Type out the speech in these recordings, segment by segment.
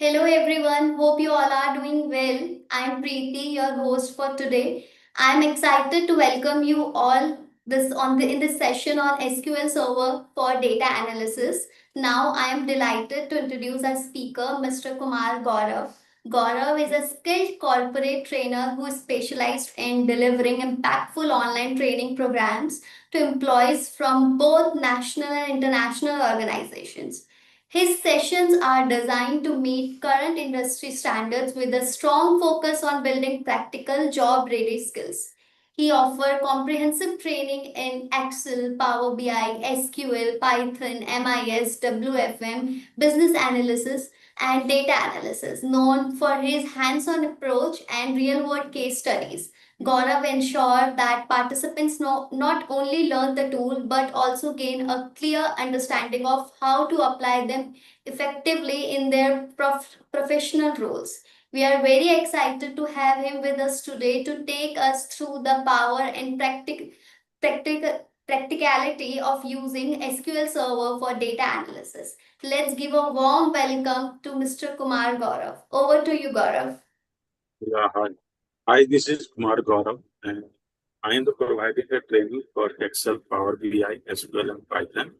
Hello everyone, hope you all are doing well. I'm Preeti, your host for today. I'm excited to welcome you all in this session on SQL Server for data analysis. Now I am delighted to introduce our speaker, Mr. Kumar Gaurav. Gaurav is a skilled corporate trainer who is specialized in delivering impactful online training programs to employees from both national and international organizations. His sessions are designed to meet current industry standards with a strong focus on building practical job ready skills. He offers comprehensive training in Excel, Power BI, SQL, Python, MIS, WFM, business analysis, and data analysis, known for his hands on approach and real world case studies. Gaurav ensure that participants not only learn the tool but also gain a clear understanding of how to apply them effectively in their professional roles. We are very excited to have him with us today to take us through the power and practicality of using SQL Server for data analysis. Let's give a warm welcome to Mr. Kumar Gaurav. Over to you, Gaurav. Yeah, hi. Hi, this is Kumar Gaurav, and I am providing a training for Excel, Power BI, SQL, and Python.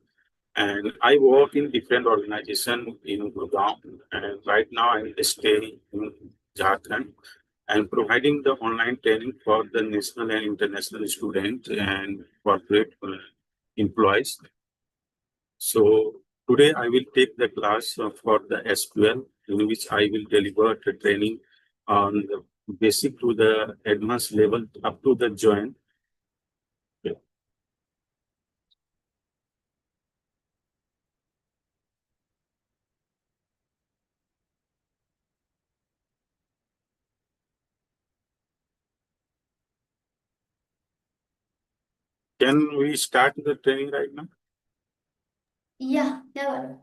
And I work in different organizations in Gurgaon, and right now I'm staying in Jharkhand and providing the online training for the national and international students and corporate employees. So today I will take the class for the SQL, in which I will deliver the training on the basic to the advanced level up to the joint. Can we start the training right now? Yeah, Gaurav.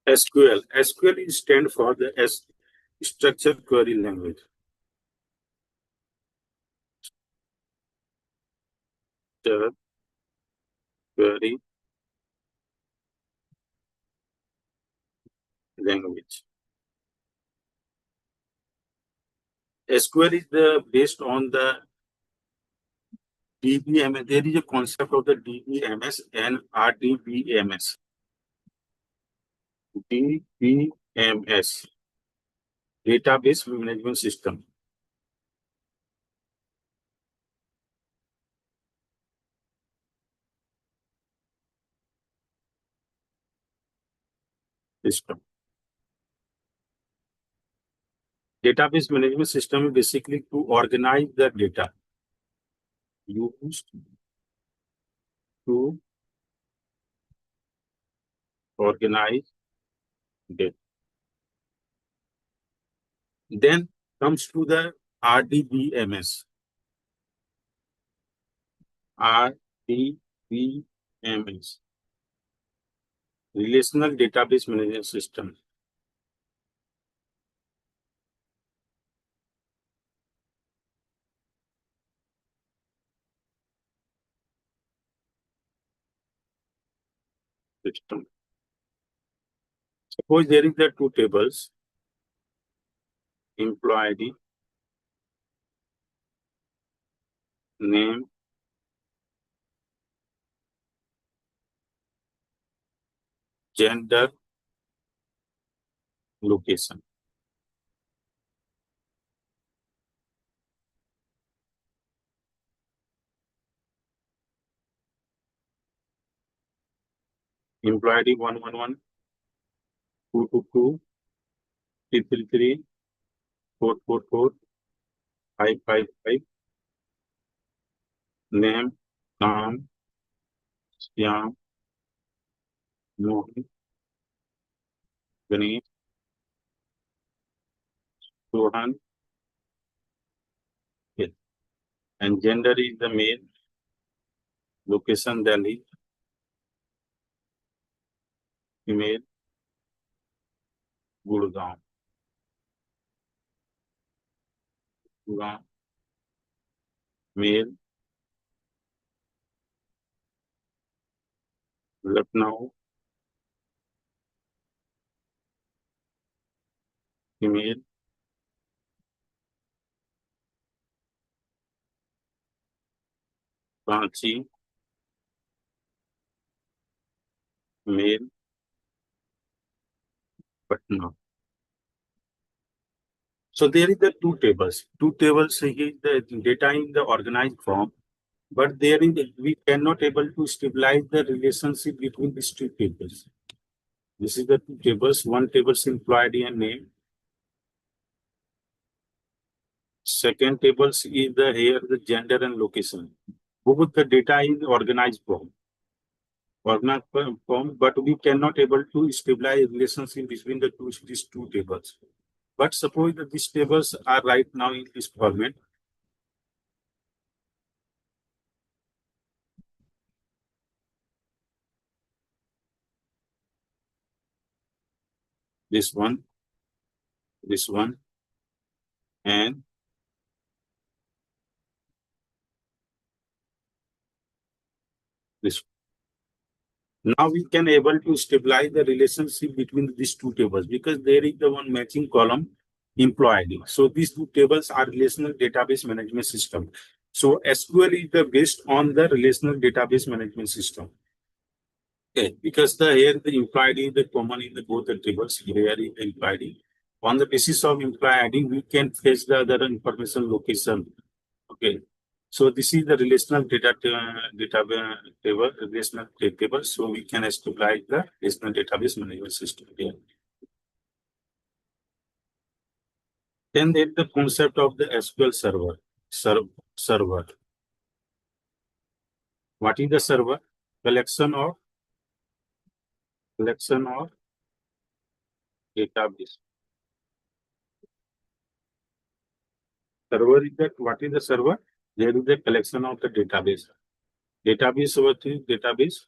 SQL. SQL is stand for the Structured Query Language. Structured Query Language. SQL is based on the DBMS. There is a concept of the DBMS and RDBMS. DBMS, Database Management System. Database management system is basically to organize the data used to organize data. Then comes to the RDBMS. RDBMS, Relational Database Management System. Suppose there is the two tables, employee ID, name, gender, location. Employee ID 111, 222, 333, 444, 555, name, Tom, Shyam, Mohan, Ganesh, Rohan, yes. And gender is the male, location Delhi, female, Gurgaon, Gurgaon, male, Lucknow, female, Ranchi, male, Patna. So there is the two tables. Two tables is the data in the organized form, but there is we cannot able to stabilize the relationship between these two tables. This is the two tables. One table is employee ID and name. Second table is the here the gender and location. Both the data in organized form. Organized form, but we cannot able to stabilize relationship between the two these two tables. But suppose that these tables are right now in this format. This one, and this. Now we can able to stabilize the relationship between these two tables because there is the one matching column employee ID. So these two tables are relational database management system. So SQL is the based on the relational database management system. Okay, because the here the employee ID, the common in the both the tables, here is the employee ID. On the basis of employee ID, we can fetch the other information location. Okay. So this is the relational data table, relational table. So we can establish the relational database management system here. Then there is the concept of the SQL server. Server. What is the server? Collection of database. Server is that what is the server? There is the collection of the database. Database what is database?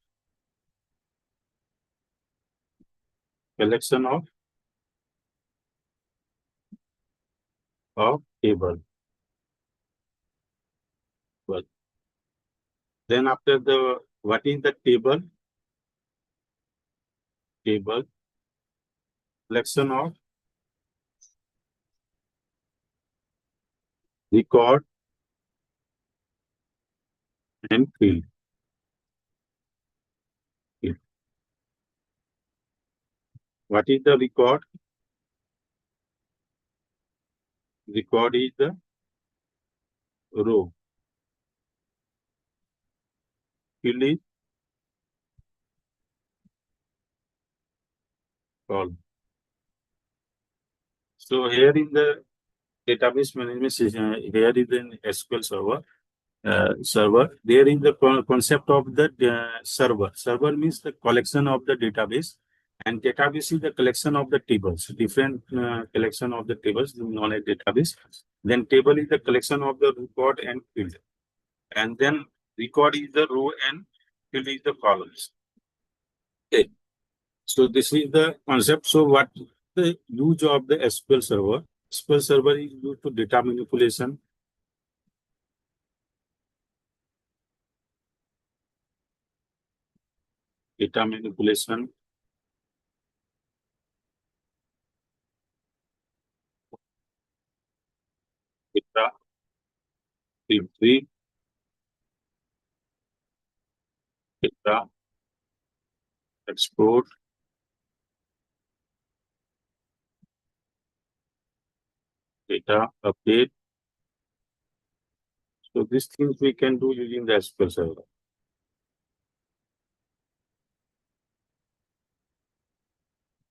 Collection of table. Well, then after the what is the table? Table collection of record and field. What is the record? Record is the row. Field is column. So here in the database management system, here is the SQL server. There is the concept of the server. Server means the collection of the database, and database is the collection of the tables. Different collection of the tables known as database. Then table is the collection of the record and field, and then record is the row and field is the columns. Okay. So this is the concept. So what the use of the SQL server? SQL server is used to data manipulation, data manipulation, data entry, data export, data update. So these things we can do using the SQL server.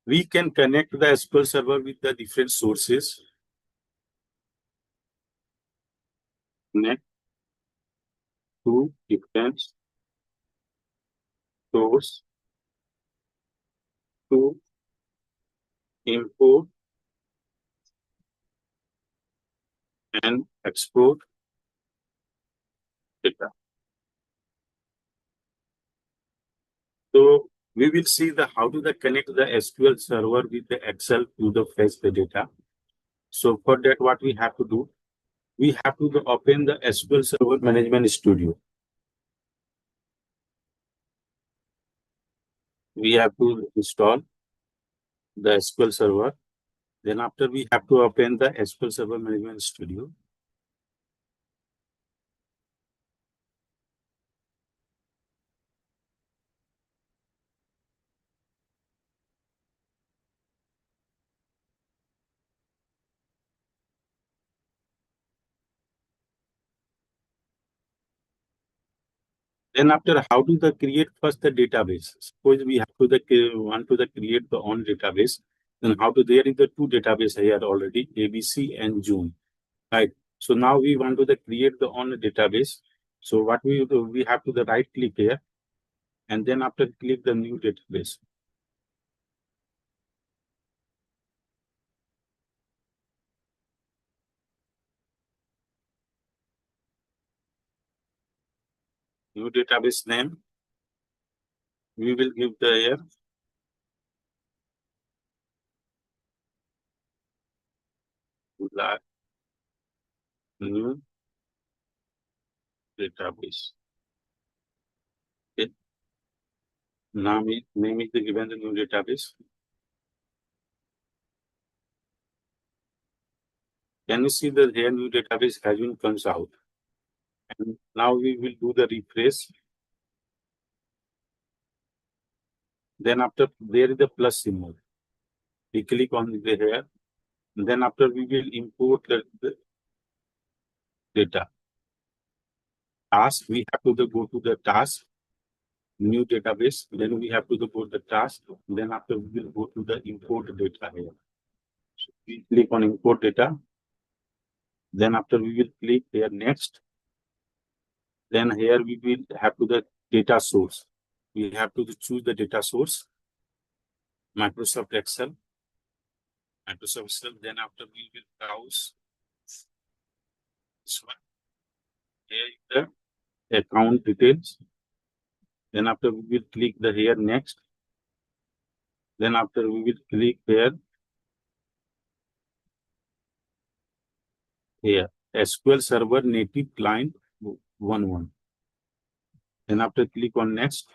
We can connect the SQL server with the different sources. Connect two different source to import and export data. So we will see the how to the connect the SQL server with the Excel to the fetch the data. So for that, what we have to do, we have to open the SQL Server Management Studio. We have to install the SQL Server. Then after we have to open the SQL Server Management Studio. Then after how to the create first the database. Suppose we have to the want to the create the own database. Then how to there is the two database here already ABC and June, right? So now we want to the create the own database. So what we do, we have to the right click here, and then after click the new database. New database name. We will give the here new database. Okay. Name is the given the new database. Can you see that here new database has been comes out? And now we will do the refresh. Then after there is the plus symbol. We click on the here. And then after we will import the data. Task, we have to go to the task, new database. Then we have to go to the task. Then after we will go to the import data here. So we click on import data. Then after we will click here next. Then here we will have to the data source. We have to choose the data source, Microsoft Excel. Microsoft Excel. Then after we will browse this one. Here is the account details. Then after we will click the here next. Then after we will click here SQL Server Native Client 11. Then after click on next.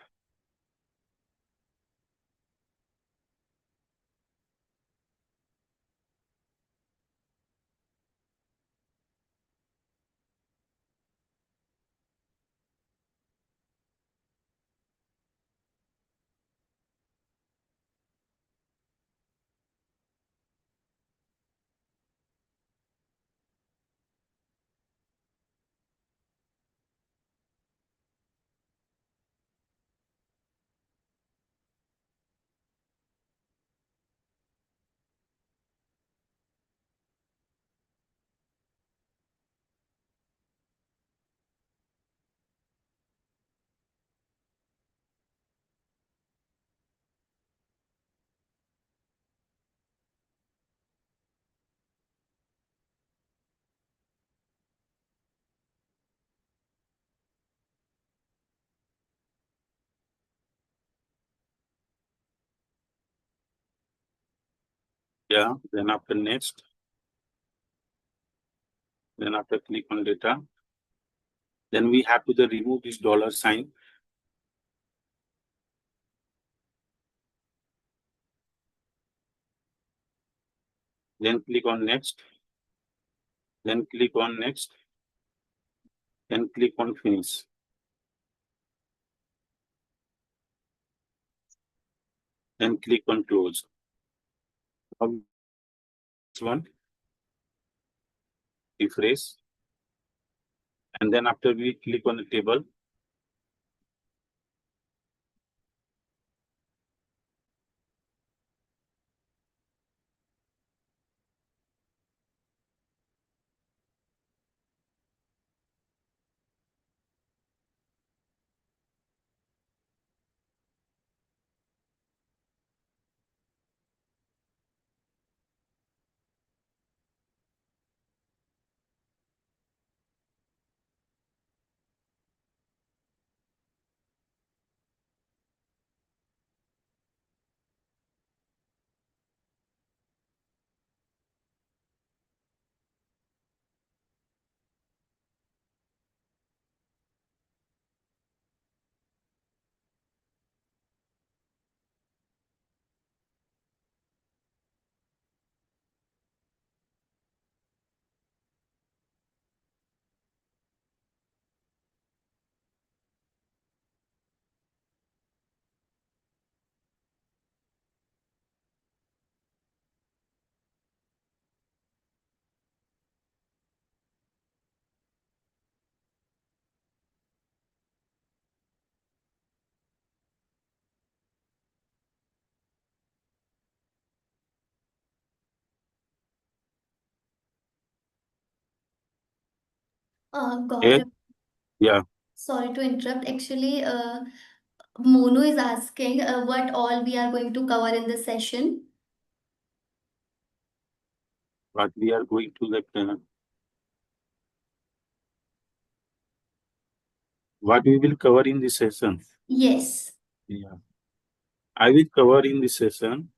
Yeah. Then after next. Then after click on data. Then we have to the remove this dollar sign. Then click on next. Then click on next. Then click on finish. Then click on close. Now this one, refresh. And then after we click on the table. Okay. Gaurav, Yeah. sorry to interrupt. Actually, Monu is asking what all we are going to cover in this session. But we are going to what we will cover in this session. Yes. Yeah. I will cover in this session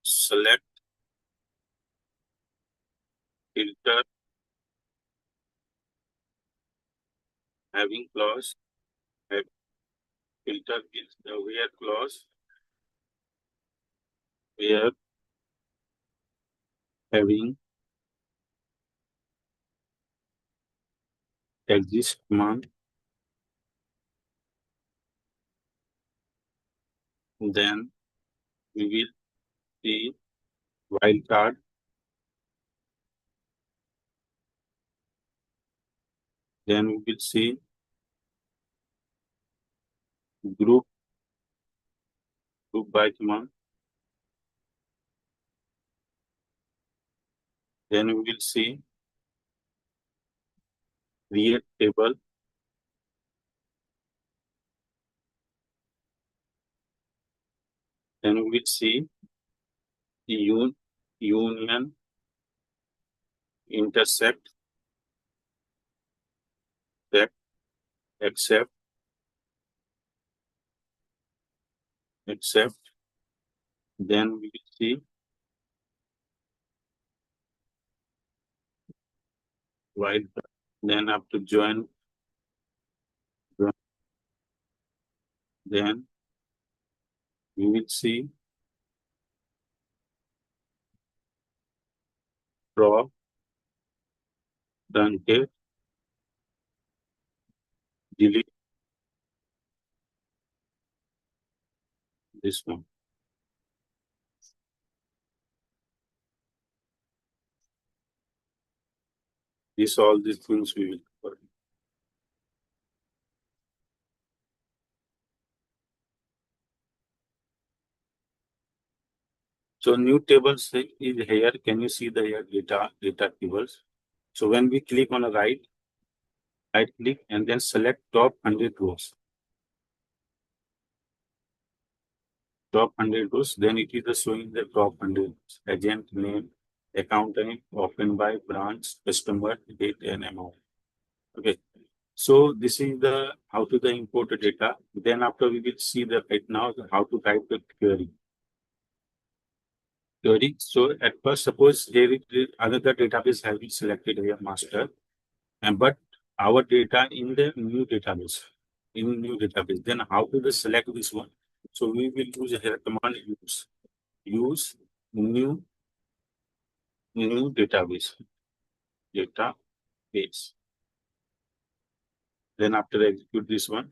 select, filter, having clause, have filter is the where clause, where having exist command, then we will see wildcard, then we will see group, group by command, then we will see create table, then we will see union, intersect, check, accept, accept, then we will see while, then after join, then we will see draw, truncate, delete this one. This all these things we will cover. So new tables is here. Can you see the here data tables? So when we click on a right click and then select top 100 rows. Top 100 rows, then it is the showing the top 100 rows. Agent name, account name, open by branch, customer, date and amount. Okay. So this is the how to the import the data. Then after we will see the right now how to type the query. Query. So at first, suppose there is another database has been selected here, master, and but our data in the new database, Then how to the select this one? So we will use here command use new database. Then after execute this one,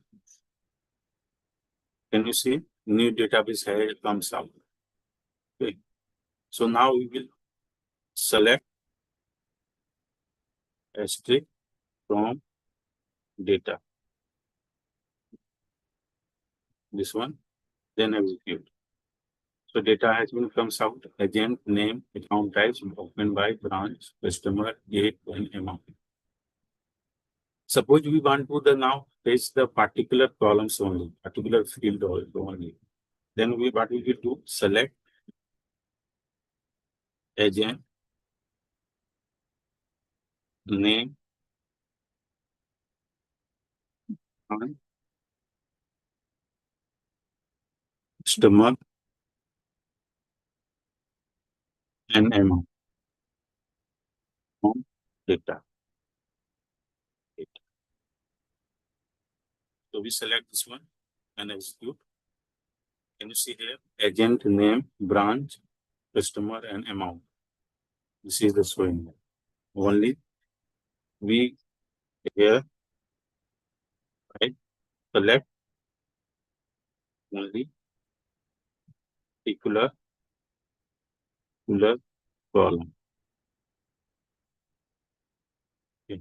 can you see new database here comes out? Okay. So now we will select asterisk from data. This one, then execute. So data has been comes out, agent, name, account types, opened by branch, customer, date, and amount. Suppose we want to the now fetch the particular columns only, particular field only. Then we what we will do, select agent, name, and customer, and amount from data. So we select this one and execute. Can you see here? Agent, name, branch, customer, and amount. This is the showing. Only we here, right? Select only particular column. Okay.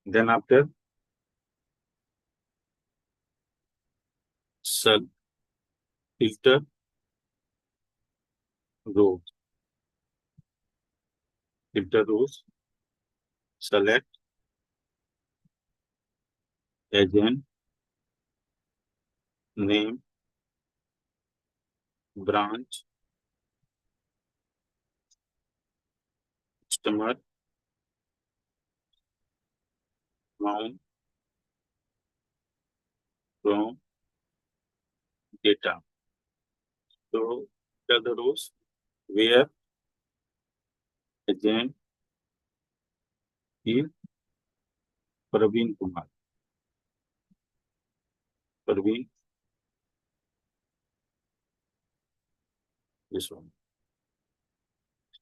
Then after filter rows. Filter rows. Select agent, name, branch, customer, amount from data. So filter the rows where agent is Praveen Kumar. Praveen, this one.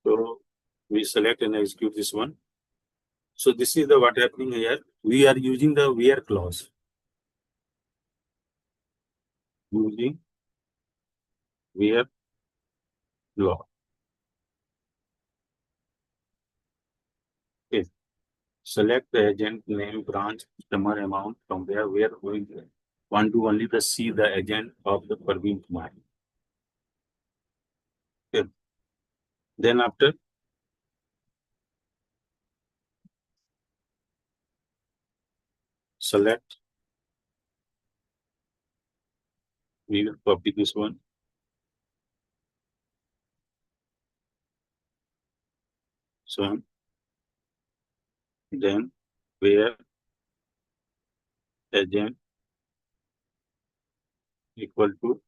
So we select and execute this one. So this is the what happening here. We are using the where clause. Using where clause. Okay. Select the agent name, branch, customer amount from there where we want to only the see the agent of the Praveen Kumar. Okay. Then after select, we will copy this one. So then where agent equal to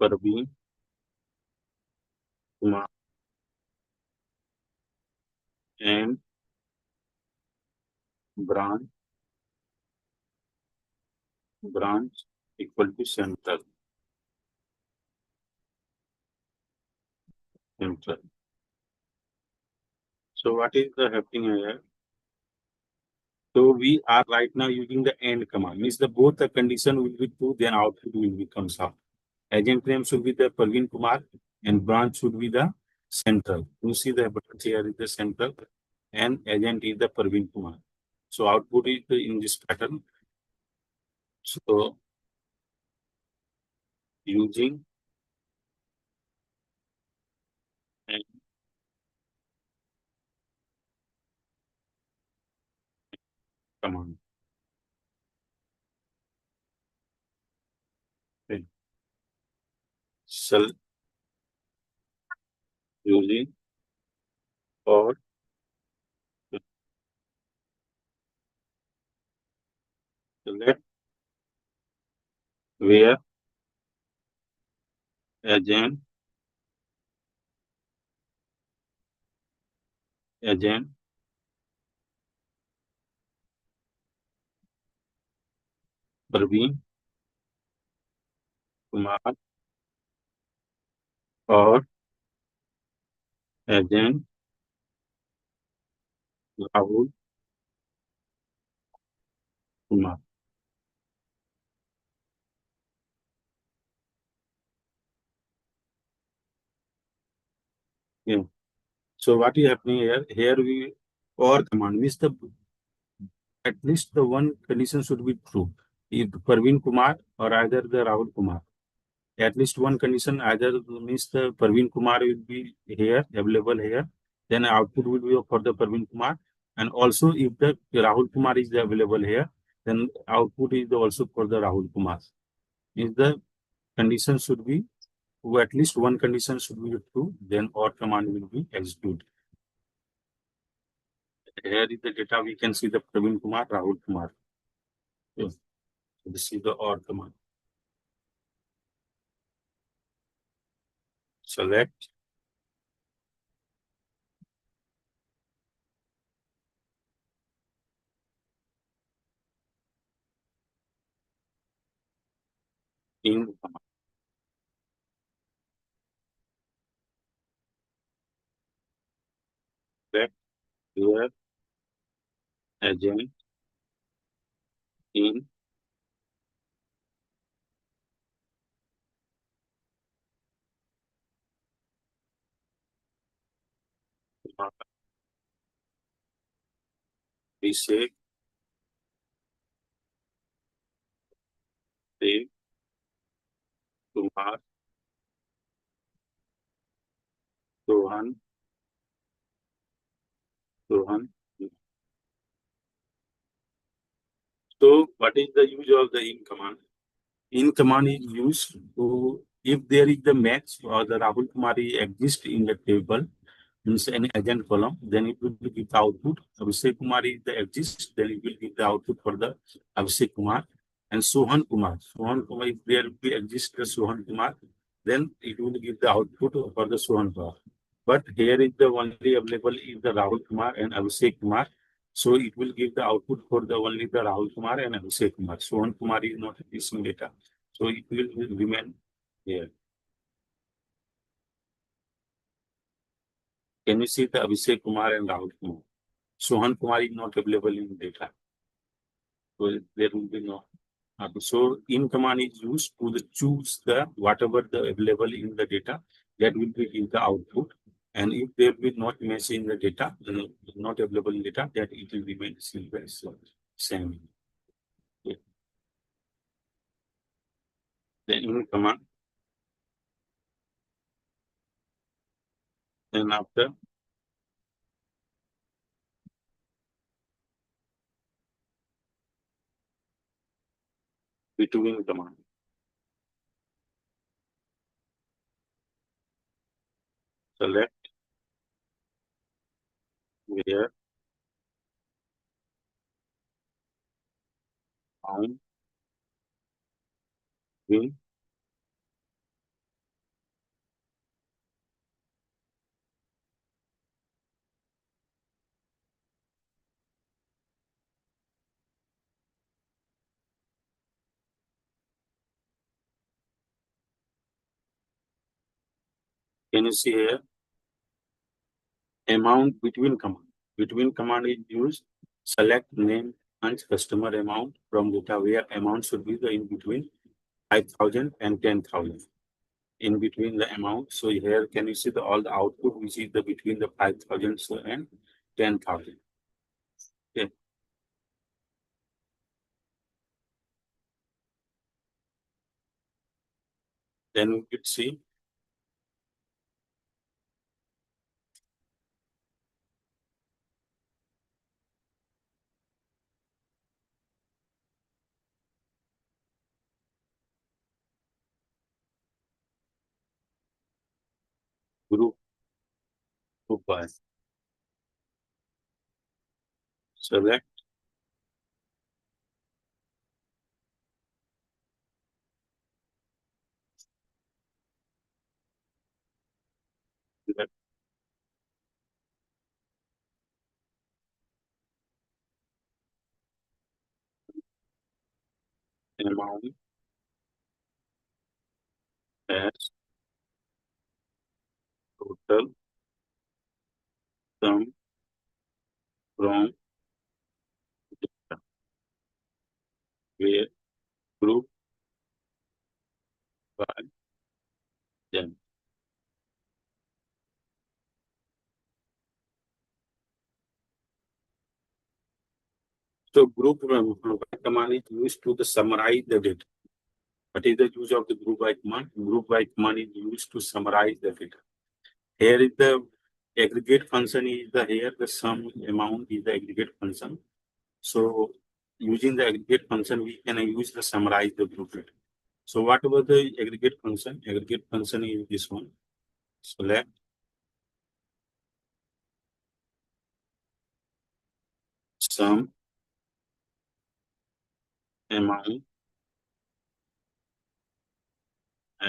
Praveen Kumar and branch equal to central. So what is the happening here? So we are right now using the AND command. Means the both the condition will be true, then output will become up. Agent name should be the Praveen Kumar and branch should be the central. You see the button here is the central and agent is the Praveen Kumar. So output is in this pattern. So using and command. Okay. Cell using or select where agent Praveen Kumar or agent Rahul Kumar. Yeah. So what is happening here? Here we or command means the at least the one condition should be true. If Parveen Kumar or either the Rahul Kumar. At least one condition either means the Parveen Kumar will be here available here. Then output will be for the Parveen Kumar. And also if the Rahul Kumar is available here, then output is also for the Rahul Kumar. If the condition should be at least one condition should be true, then or command will be executed. Here is the data we can see the Praveen Kumar, Rahul Kumar. Yes. So this is the or command. Select in command. Select where agent in command. We say Dev, Kumar, Sohan, Sohan. So what is the use of the in command? In command is used to, if there is the match or the Rahul Kumari exists in the table, means any agent column, then it will give the output. Abhishek Kumar is the exists, then it will give the output for the Abhishek Kumar. And Sohan Kumar. Sohan Kumar, if there will be exist the Sohan Kumar, then it will give the output for the Sohan Kumar. But here is the only available is the Rahul Kumar and Abhishek Kumar. So it will give the output for the only the Rahul Kumar and Abhishek Kumar. Sohan Kumar is not missing data. So it will remain here. Can you see the Abhishek Kumar and Rahul Kumar? Sohan Kumar is not available in data. So there will be no. So in command is used to the choose the whatever the available in the data that will be in the output. And if there will not match in the data, not available in data, that it will remain same. Okay. Then in command, then after between command, select where found in. Can you see here? Amount between command. Between command is used. Select name and customer amount from data where amount should be the in between 5,000 and 10,000. In between the amount. So here can you see the all the output which is the between the 5,000 and 10,000. Okay. Then we could see group by select the amount as total sum from data where group by them. So by command is used to the summarize the data. What is the use of the group by command? Group by command is used to summarize the data. Here is the aggregate function is the here the sum amount is the aggregate function. So using the aggregate function, we can use the summarize the group data. So what about the aggregate function? Aggregate function is this one. Select sum amount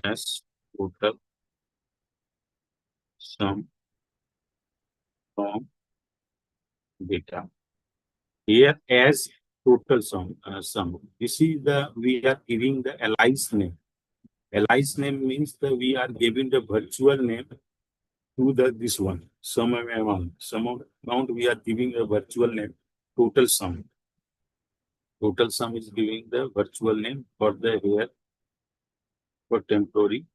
as total sum from data. Here as total sum. This is the we are giving the alias name. Alias name means that we are giving the virtual name to the this one sum amount. Sum amount we are giving a virtual name. Total sum. Total sum is giving the virtual name for the here for temporary.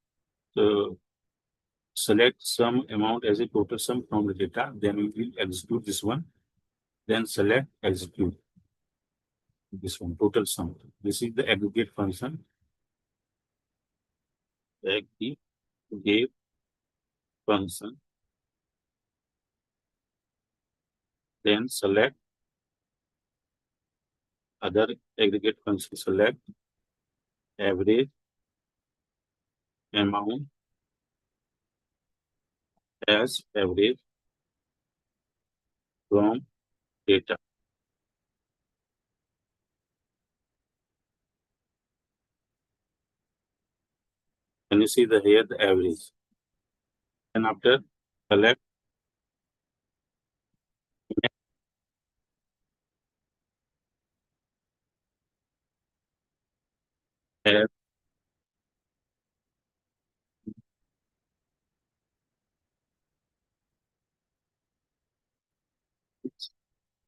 So select some amount as a total sum from the data. Then we will execute this one. Then select execute this one total sum. This is the aggregate function. aggregate function, then select other aggregate function, select average amount as average from data. Can you see the here the average? And after select as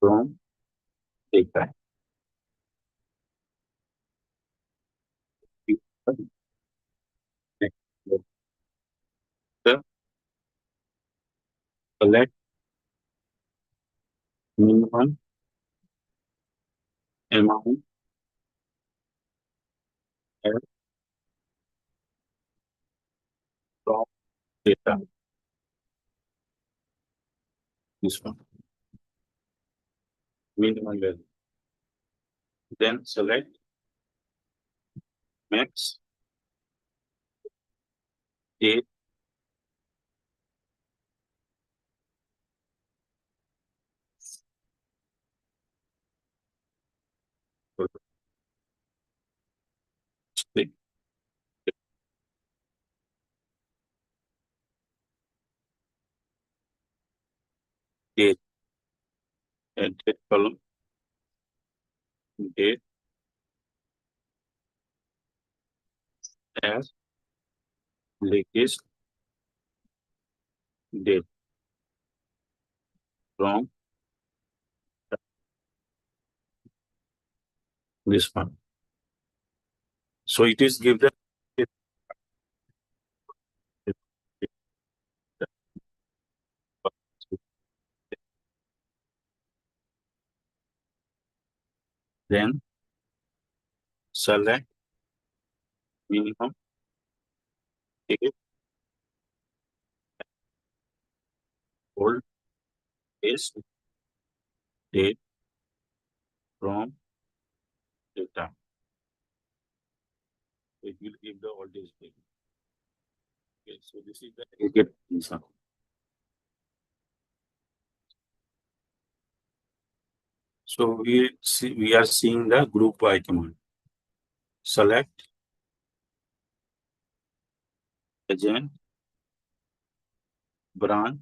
from data. The select minimum amount as from data. This one minimum value. Then select max date for the date and date column date as latest date from this one. So it is give the then select minimum date old is date from data. It will give the oldest date. Okay, so this is the aggregate function. So we are seeing the group by command. Select agent branch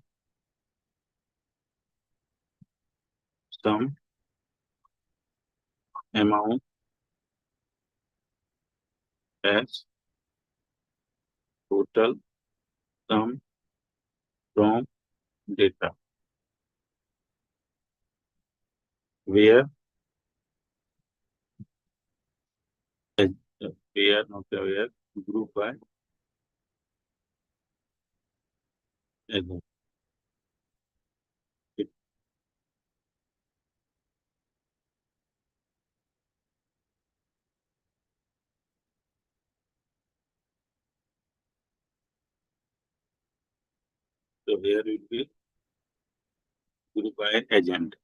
sum amount as total sum from data where uh, where not where group by agent. So here it will be group by agent.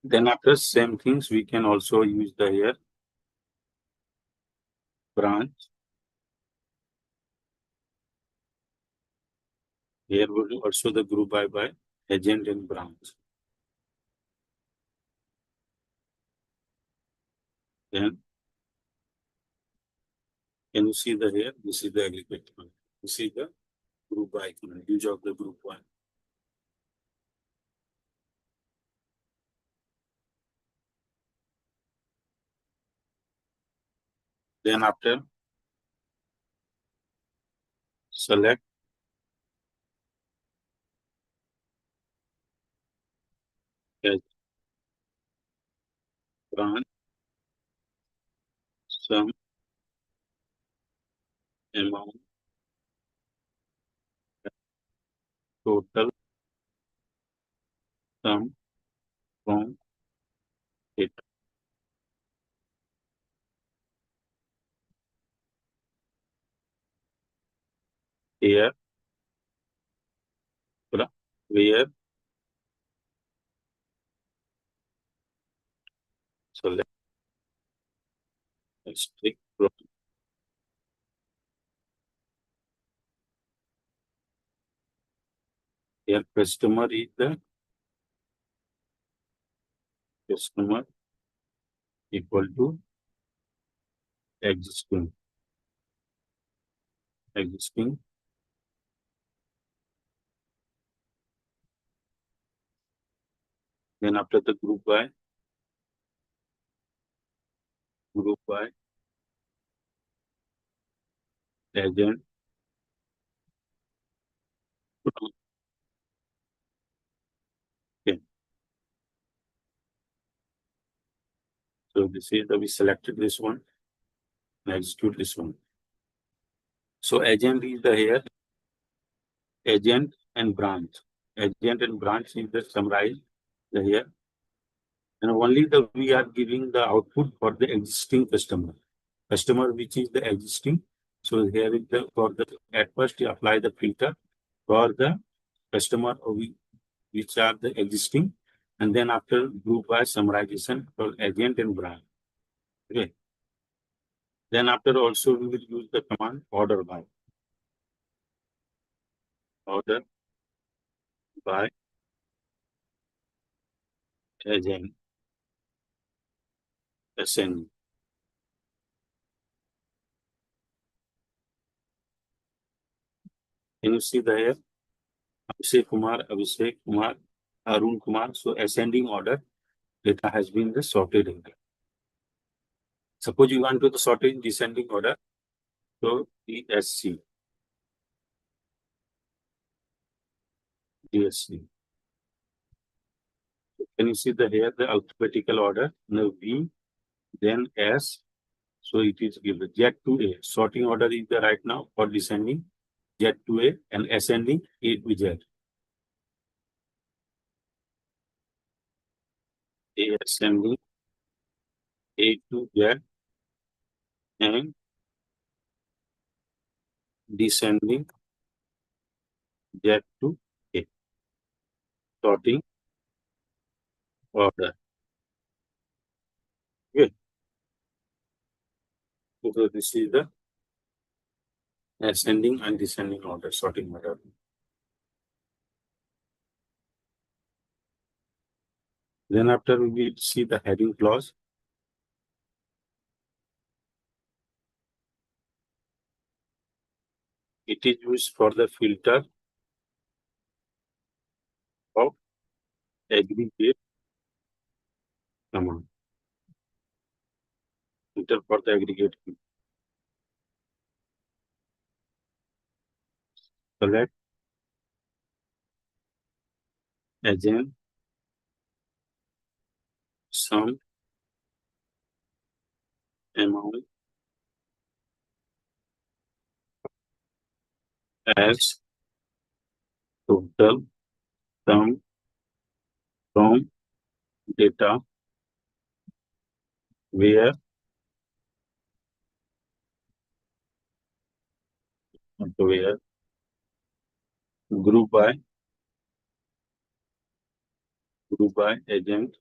Then after same things we can also use the here branch. Here will be also the group by agent and branch. Then can you see the here? This is the aggregate one. You see the group by icon, use of the group one. Then after select as branch sum amount total sum from data. here, where. So let's take here. Customer is the customer equal to existing. Then after the group by agent. Okay. So this is we selected this one and execute this one. So agent is the here, agent and branch. Agent and branch is the summarize the here. And only we are giving the output for the existing customer which is the existing. So here is the for the at first you apply the filter for the customer which are the existing, and then after group by summarization for agent and branch. Okay. Then after also we will use the command order by agent ascend. Can you see the here? Abhishek Kumar, Arun Kumar. So ascending order data has been the sorted in. Suppose you want to the sorted in descending order. So DSC. Can you see the here the alphabetical order? Now V, then S. So it is given Z to A. Sorting order is the right now for descending Z to A and ascending A to Z. A ascending A to Z and descending Z to A. Sorting order. Okay. So this is the ascending and descending order, sorting order. Then after we will see the heading clause. It is used for the filter of aggregate command. Filter for the aggregate. Select agent sum amount as total sum from data where where group by agent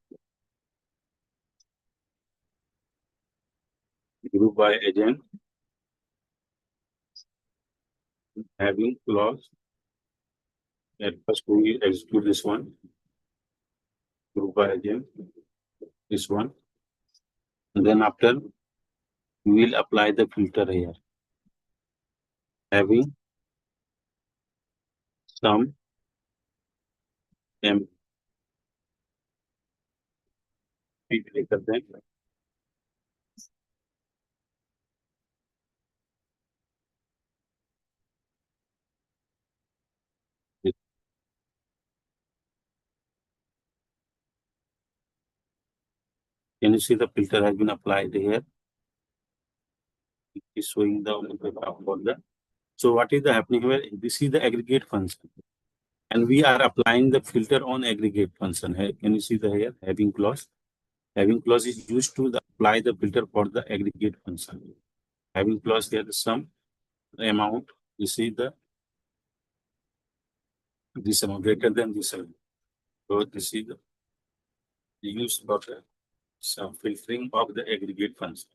having clause. At first we execute this one group by agent, this one, and then after we will apply the filter here having some m. Can you see the filter has been applied here? It is showing the order. So what is the happening here? This is the aggregate function, and we are applying the filter on aggregate function. Can you see the here having clause? Having clause is used to apply the filter for the aggregate function. Having clause here the sum, the amount. You see the this amount greater than this amount. So this is the use for the filtering of the aggregate function.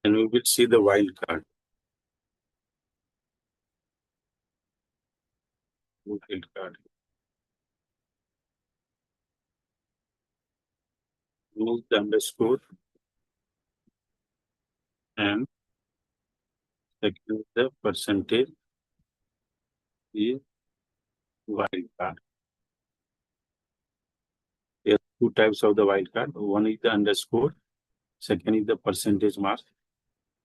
And we will see the wildcard. Wildcard. Use the underscore and second the percentage is wildcard. There are two types of the wildcard. One is the underscore, second is the percentage mark.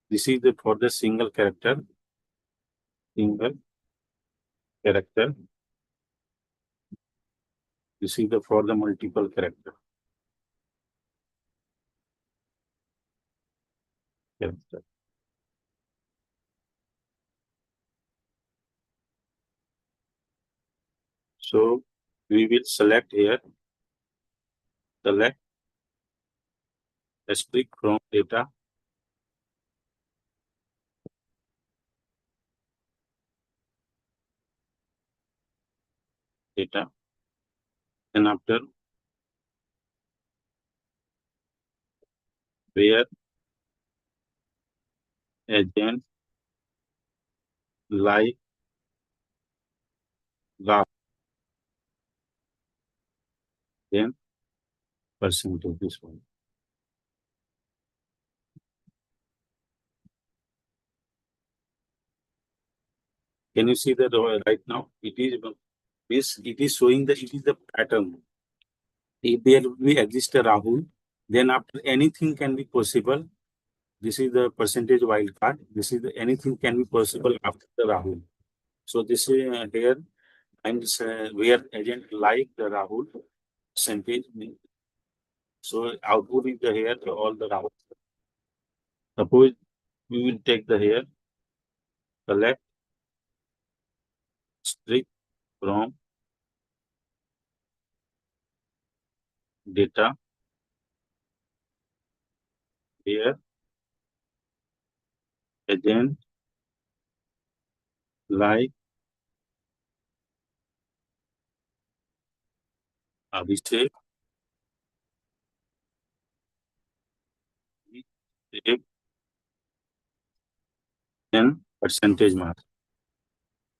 This is the for the single character. Single character. This is the for the multiple character. Character. So we will select here, select strict from data, and after where agent like graph, then percentage this one. Can you see that right now? It is showing that it is the pattern. If there will be exist a Rahul, then after anything can be possible. This is the percentage wildcard. This is the anything can be possible after the Rahul. So this is here and where agent like the Rahul percentage. So output is the here all the Rahul. Suppose we will take the here select strict from data here agent like Abhishek then percentage mark.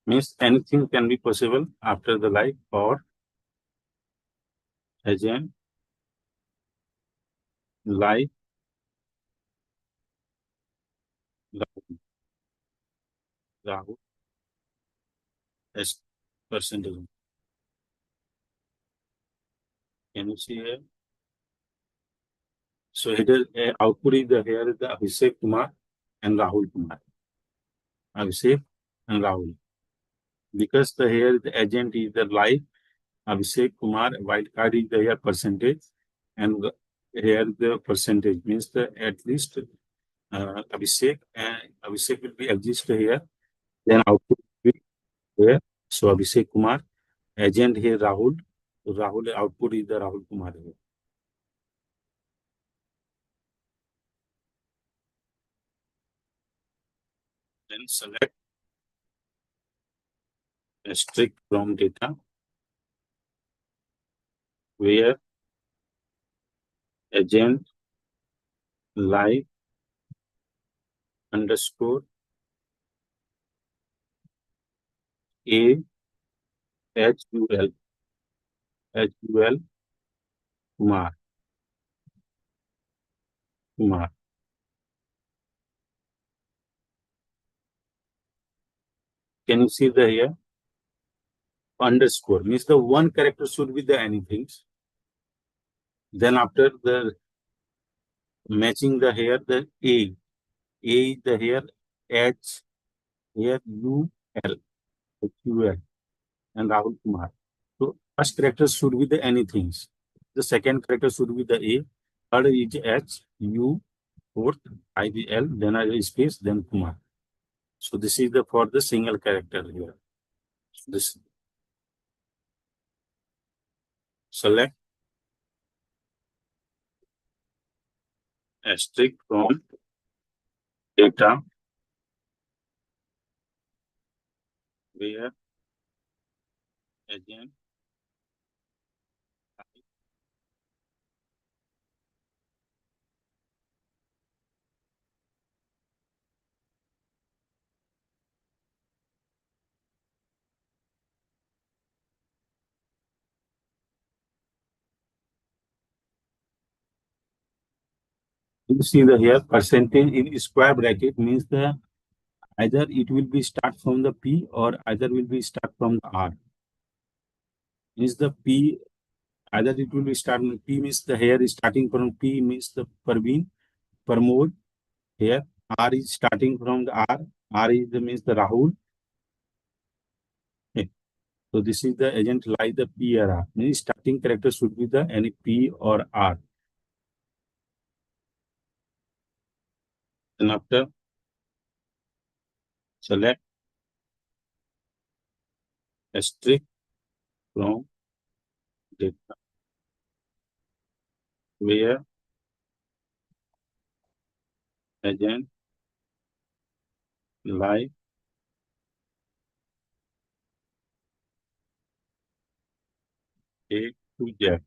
Means anything can be possible after the like or agent like Rahul as percentage. Can you see here? So here output is the here is the Abhishek Kumar and Rahul Kumar. Abhishek and Rahul. Because the here the agent is the like Abhishek Kumar, wildcard is the here percentage, and here the percentage means the at least Abhishek and Abhishek will be exist here. Then output will be here. So Abhishek Kumar, agent here Rahul. So Rahul output is the Rahul Kumar here. Then select a strict from data where agent like underscore a hul Kumar Kumar. Can you see the here? Underscore means the one character should be the anything. Then after the matching the here the A is the here H here UL HUL and Rahul Kumar. So first character should be the anything. The second character should be the A. Third is H U. Fourth IBL. Then I space. Then Kumar. So this is the for the single character here. This select asterisk from data where agent you see the here percentage in square bracket means the either it will be start from the P or either will be start from the R. Means the P either it will be start P means the here is starting from P means the Parveen, Pramod here. R is starting from the R. R is the means the Rahul. Okay. So this is the agent like the P or R. Means starting character should be the any P or R. Then after select asterisk from data where agent like A to Z.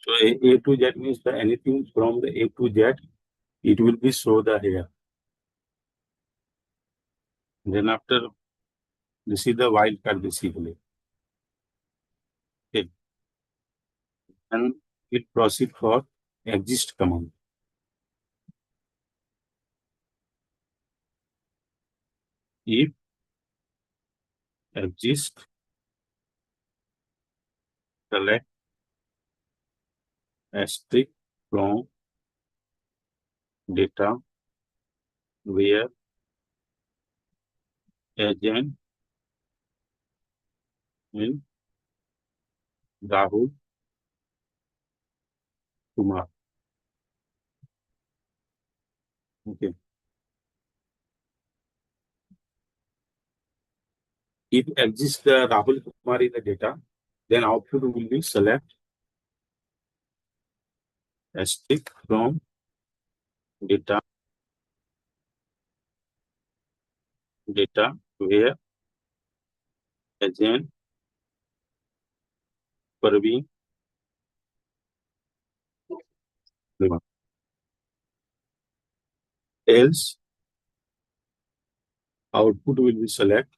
So A to Z means the anything from the A to Z, it will be show the here. Then after this is the wildcard basically. Okay. And it proceed for exist command. If exist select asterisk from data where agent in Rahul Kumar. Okay. If exists the Rahul Kumar in the data, then output will be select asterisk from data where agent Parveen Kumar. Else output will be select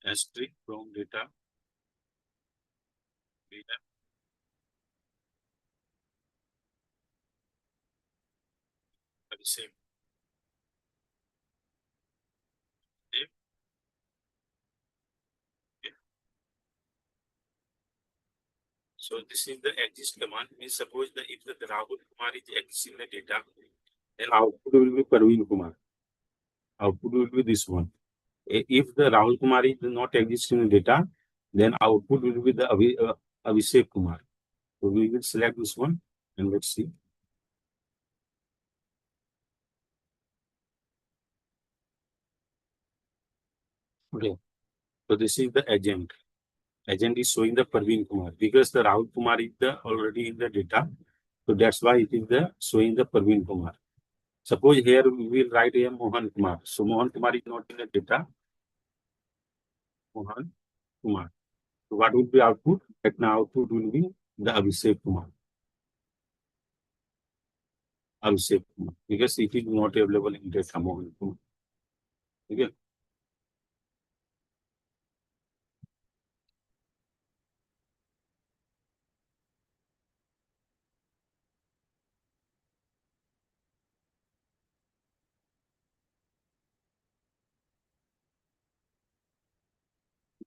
asterisk from data where same. So this is the exist command. Means suppose that if the Rahul Kumar is exists in the data, then output will be Parveen Kumar. Output will be this one. If the Rahul Kumar is not exist in the data, then output will be the Abhishek Kumar. So we will select this one and let's see. Okay. So this is the agent. Agent is showing the Parveen Kumar because the Rahul Kumar is the already in the data. So that's why it is the showing the Parveen Kumar. Suppose here we will write here Mohan Kumar. So Mohan Kumar is not in the data. Mohan Kumar. So what will be output? Right now output will be the Abhishek Kumar. Abhishek Kumar. Because it is not available in data Mohan Kumar. Okay.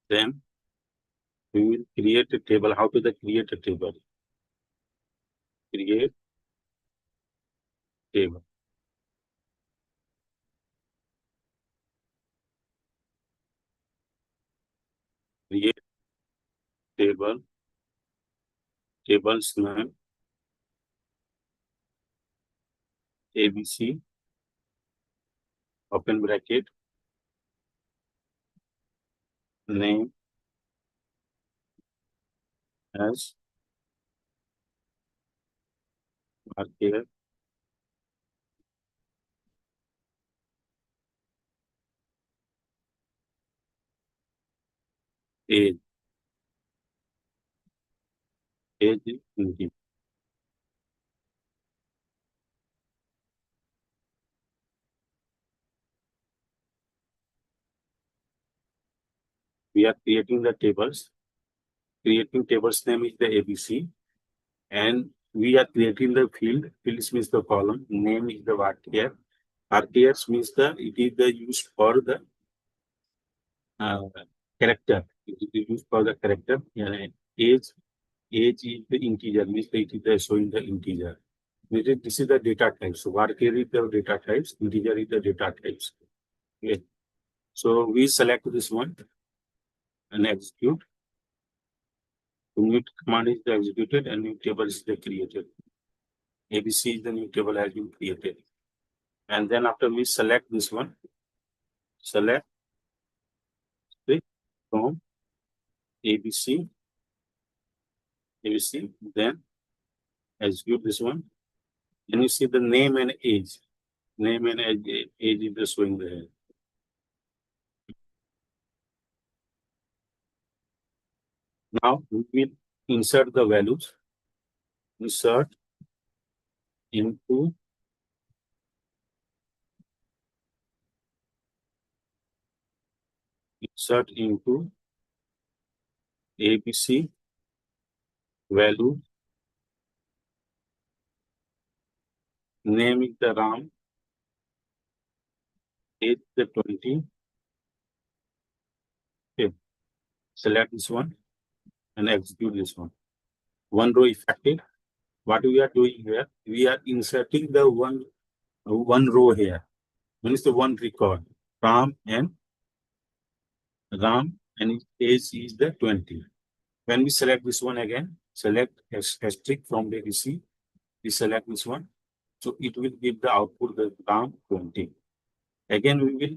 Then we will create a table. How to the create a table? Create table. tables name ABC, open bracket, name as market, age, age is integer. We are creating the tables. Creating tables name is the ABC, and we are creating the field. Fields means the column. Name is the varchar. Varchars means it is the used for the uh, character. It is used for the character. Age, age is the integer. Means it is the showing the integer. This is the data types. So varchar is the data types. Integer is the data types. Okay. So we select this one and execute. New command is executed and new table is created. ABC is the new table has been created. And then after we select this one, select from ABC, then execute this one. And you see the name and age. Name and age is the showing there. Now we will insert the values. Insert into ABC value. Name is the RAM. Age the 20. Okay. Select this one and execute this one. One row effective. What we are doing here, we are inserting the one row here. Means the one record. RAM and its age is the 20. When we select this one again, select asterisk from the receipt, we select this one. So it will give the output the RAM 20. Again, we will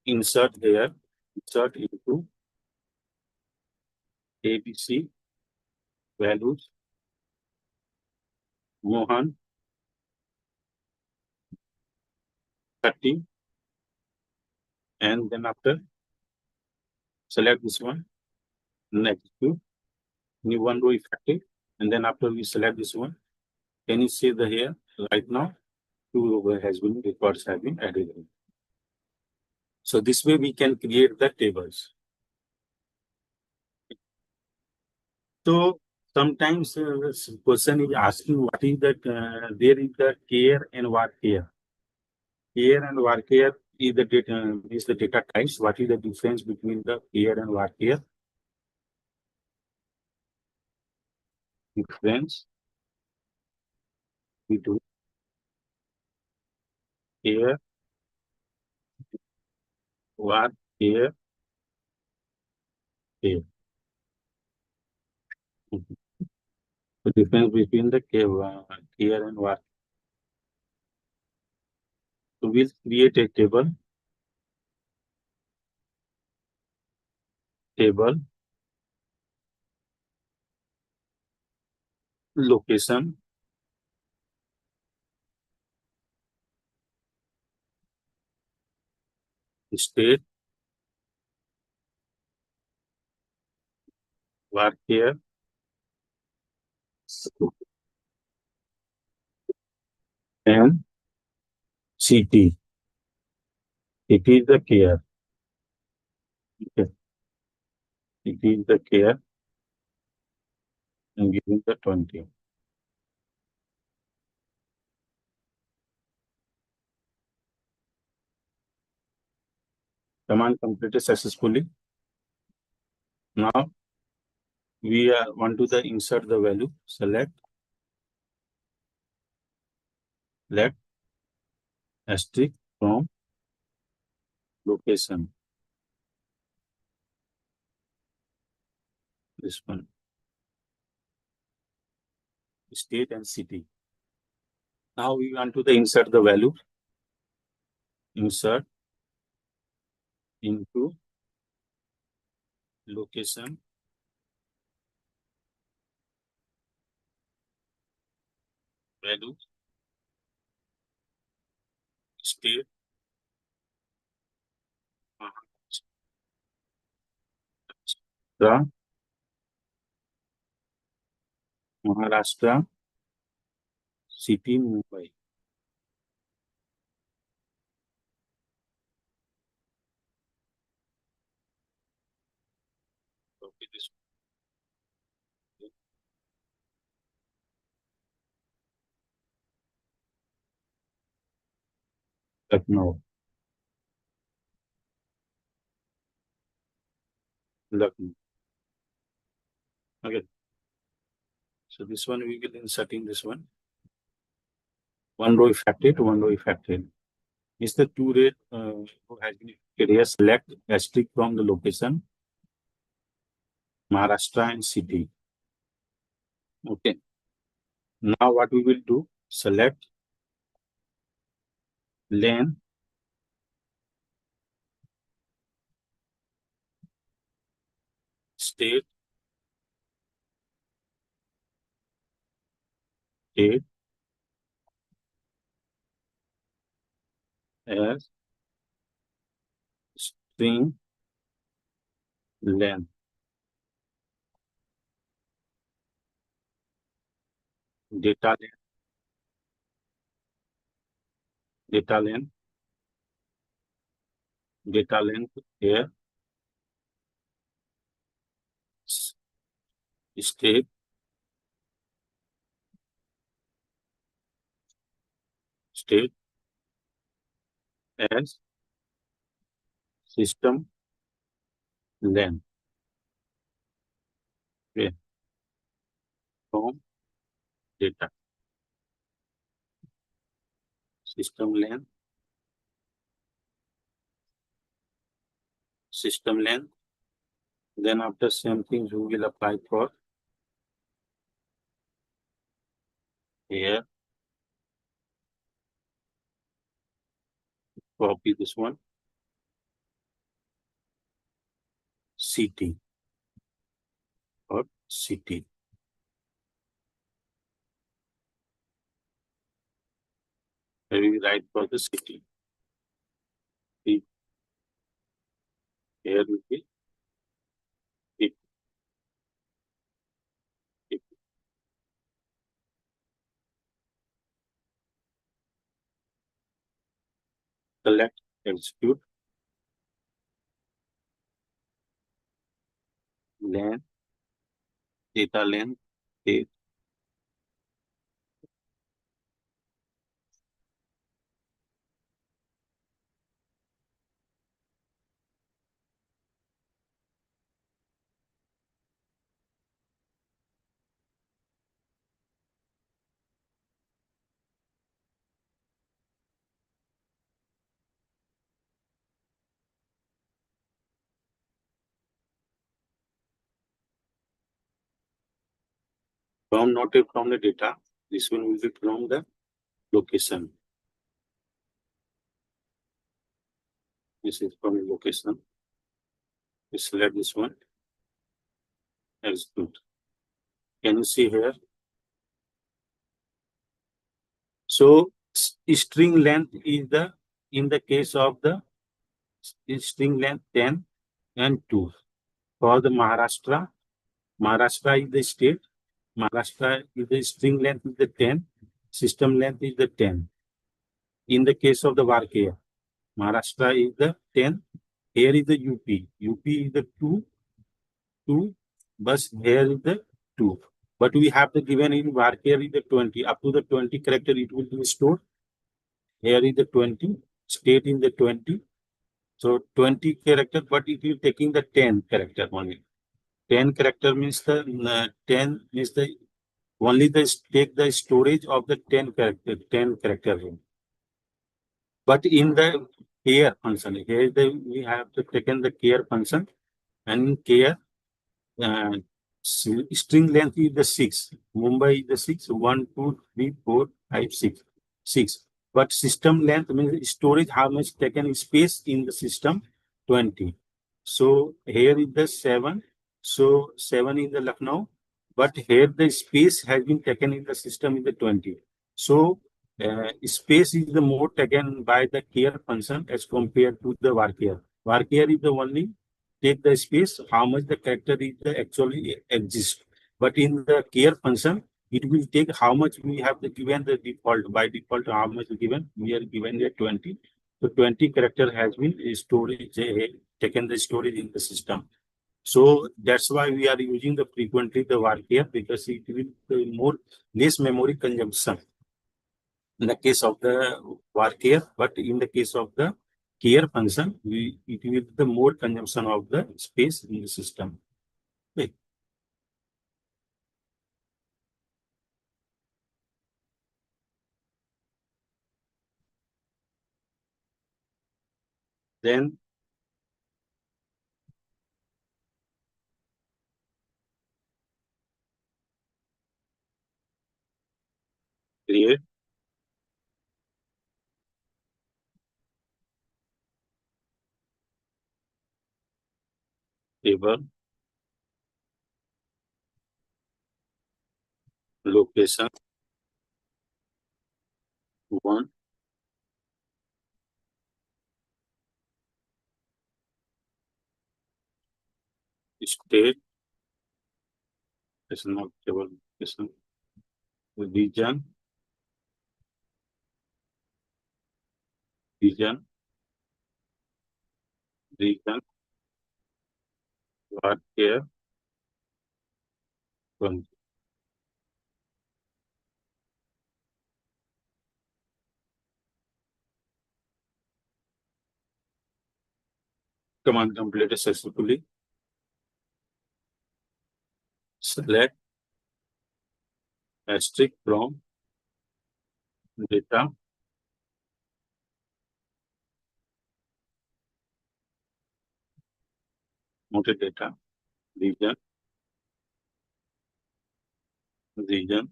insert here, insert into ABC values, Mohan 30, and then after select this one, next to new one row effective, and then after we select this one, can you see the here right now? Two row has been records have been added. So this way we can create the tables. So sometimes person is asking what is that there is the care and what care. Care and what care is the data types. What is the difference between the care and what care? Difference between care, what care, care. The difference between the care and what. So we'll create a table, location, state, what care, and city. It is the care. Okay. It is the care and giving the 20. Command completed successfully. Now we want to insert the value. Select, let asterisk from location. This one. state, and city. Now we want to insert the value. Insert into location, value, state, Maharashtra, Maharashtra, city, Mumbai. Okay, this Lucknow, Lucknow. Okay, so this one we will insert in this one. One row affected, one row affected. Is the two rate who has been affected here? Select asterisk from the location, Maharashtra and city. Okay. Now what we will do? Select lane, state, state as string length, data length, data length, data length here, state, state as system length. Okay. From data, system length, system length. Then after same things we will apply for here. Copy this one, city or city. I will write for the city. Here will be it. It. Select, execute, length, data length, date. From not from the data. This one will be from the location. This is from the location. We select this one. Execute. Can you see here? So string length is the, in the case of the string length 10 and 2. For the Maharashtra, Maharashtra is the state. Maharashtra is the string length is the 10. System length is the 10. In the case of the Varkaya, Maharashtra is the 10. Here is the UP. UP is the 2, but here is the 2. But we have to given in Varkaya is the 20. Up to the 20 character it will be stored. Here is the 20. State in the 20. So 20 character, but it will taking the 10 character only. 10 character means the 10 means the only the take the storage of the 10 character room. But in the care function, here we have to taken the care function, and in care String length is the 6. Mumbai is the 6. 1, 2, 3, 4, 5, 6. 6. But system length means storage, how much taken space in the system? 20. So here is the 7. So 7 in the Lucknow. But here the space has been taken in the system in the 20. So space is the more taken by the care function as compared to the varchar. Varchar is the only take the space, how much the character is the actually exist. But in the care function, it will take how much we have the given the default. By default, how much given? We are given the 20. So 20 character has been storage, taken the storage in the system. So that's why we are using the frequently the varchar because it will more less memory consumption in the case of the varchar, but in the case of the care function, it will be the more consumption of the space in the system. Okay. Then create table, location, one, state, it's not table, location, region, region, region, varchar, one. Command completed successfully. Select asterisk from data, metadata, region, region,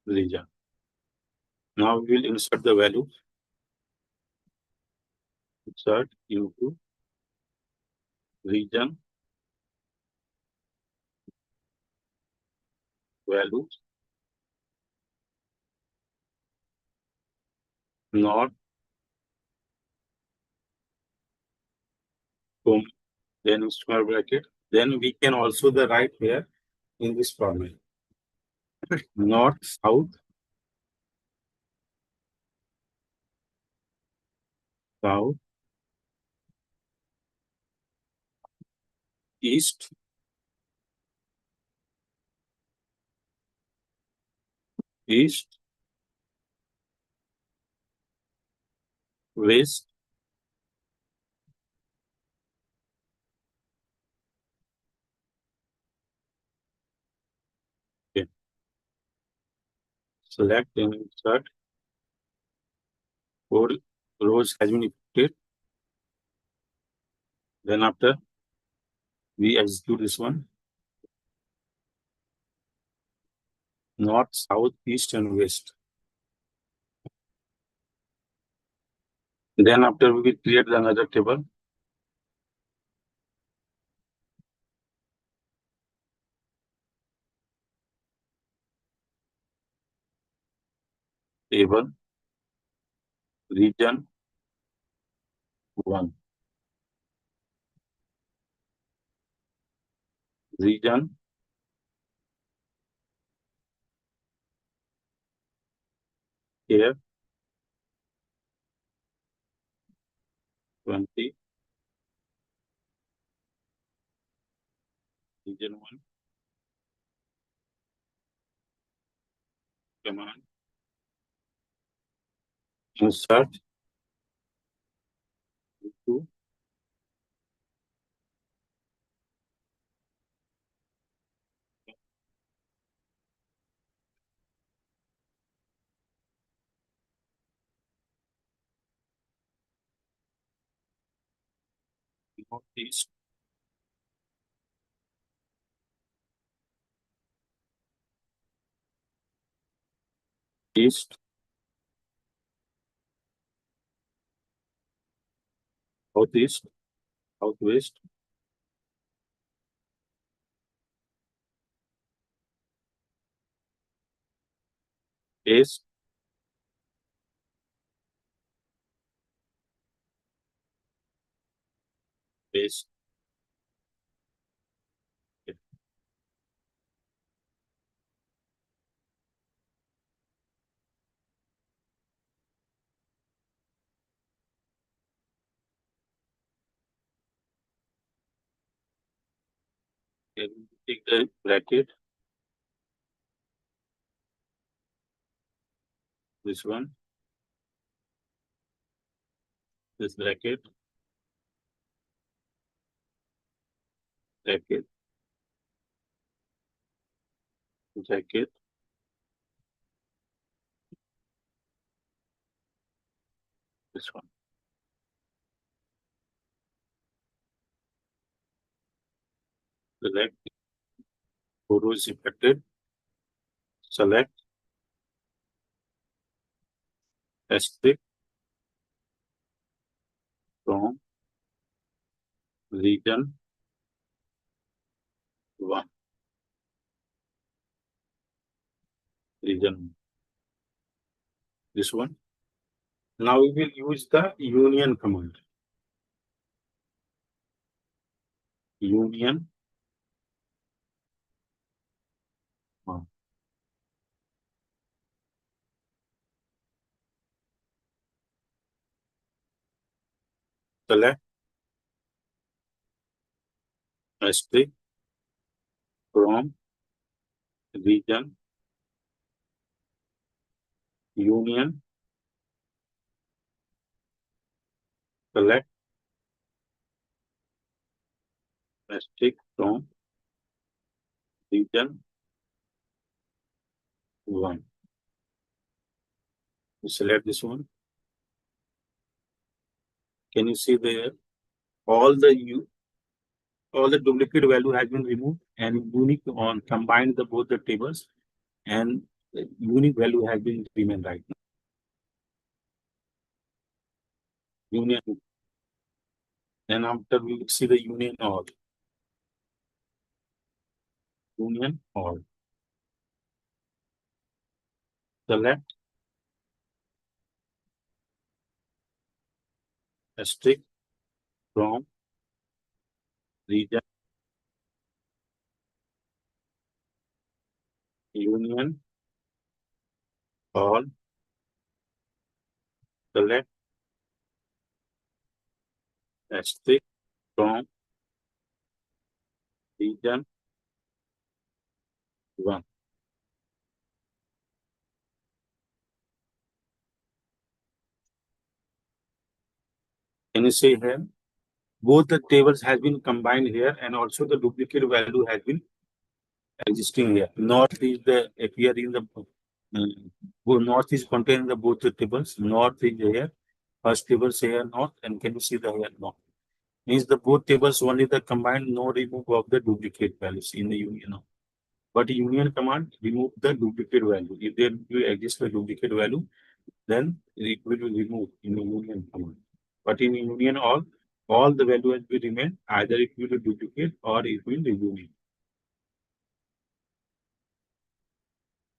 region. Now we will insert the value, insert into region, value, not home, then square bracket. Then we can also the write here in this format. North, south, south, east, east, west, okay. Select and insert. Four rows has been put. Then after we execute this one. North, south, east, and west. Then after we will create another table. Table, region, one, region, here, 20, region one, command, insert, to northeast, east, southeast, southwest, east, west. Can you take the bracket, this one, this bracket, bracket, this one. Select who is affected, select asterisk from region 1, region, this one. Now we will use the union command. Union, uh, select asterisk from region, union, select asterisk from region 1. Select this one. Can you see there? All the all the duplicate value has been removed and unique on combined the both the tables, and the unique value has been remained right now. Union. Then after we will see the union all. Union all. Select asterisk from region, union all. Select asterisk from region 1. Can you see here? Both the tables has been combined here, and also the duplicate value has been existing here. North is the appear in the north is contained in the both the tables. North is here. First table say here north, and can you see the here north? Means the both tables only the combined, no remove of the duplicate values in the union. But union command remove the duplicate value. If there will exist a duplicate value, then it will be removed in the union command. But in union all the value will remain. Either it will be duplicate or it will be unique.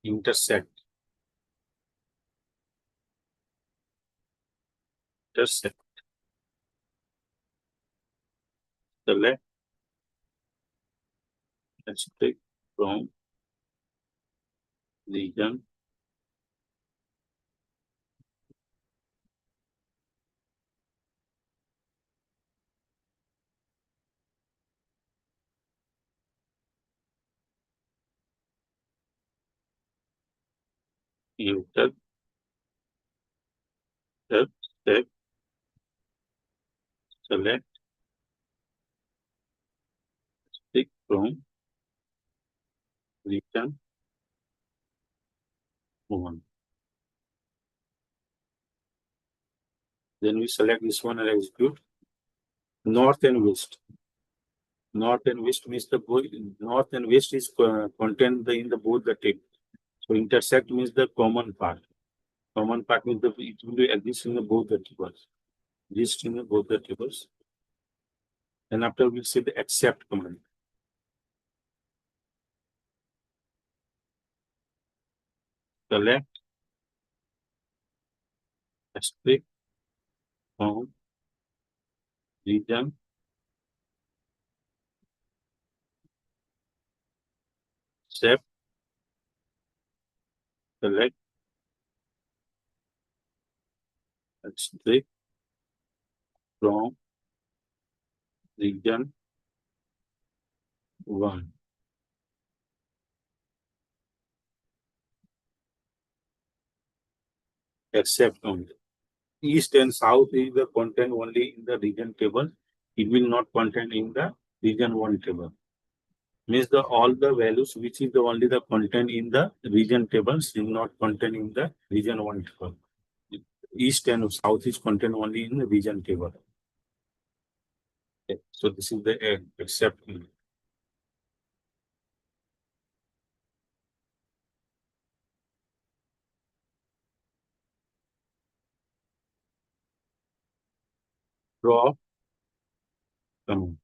Intersect. Intersect. Select and take from region intersect, step, select, take from region 1. Then we select this one and execute. North and west. North and west means the north and west is contained in the both the table. So intersect means the common part. Common part means it will be exist in the both the tables. Exist in the both the tables. And after we'll see the accept command. Select asterisk from region accept select asterisk from region 1. Accept only. East and south is the content only in the region table. It will not contain in the region 1 table. Means the all the values which is the only the content in the region tables is not contained in the region 1 table. East and south is contained only in the region table. Okay. So this is the accept. Draw command.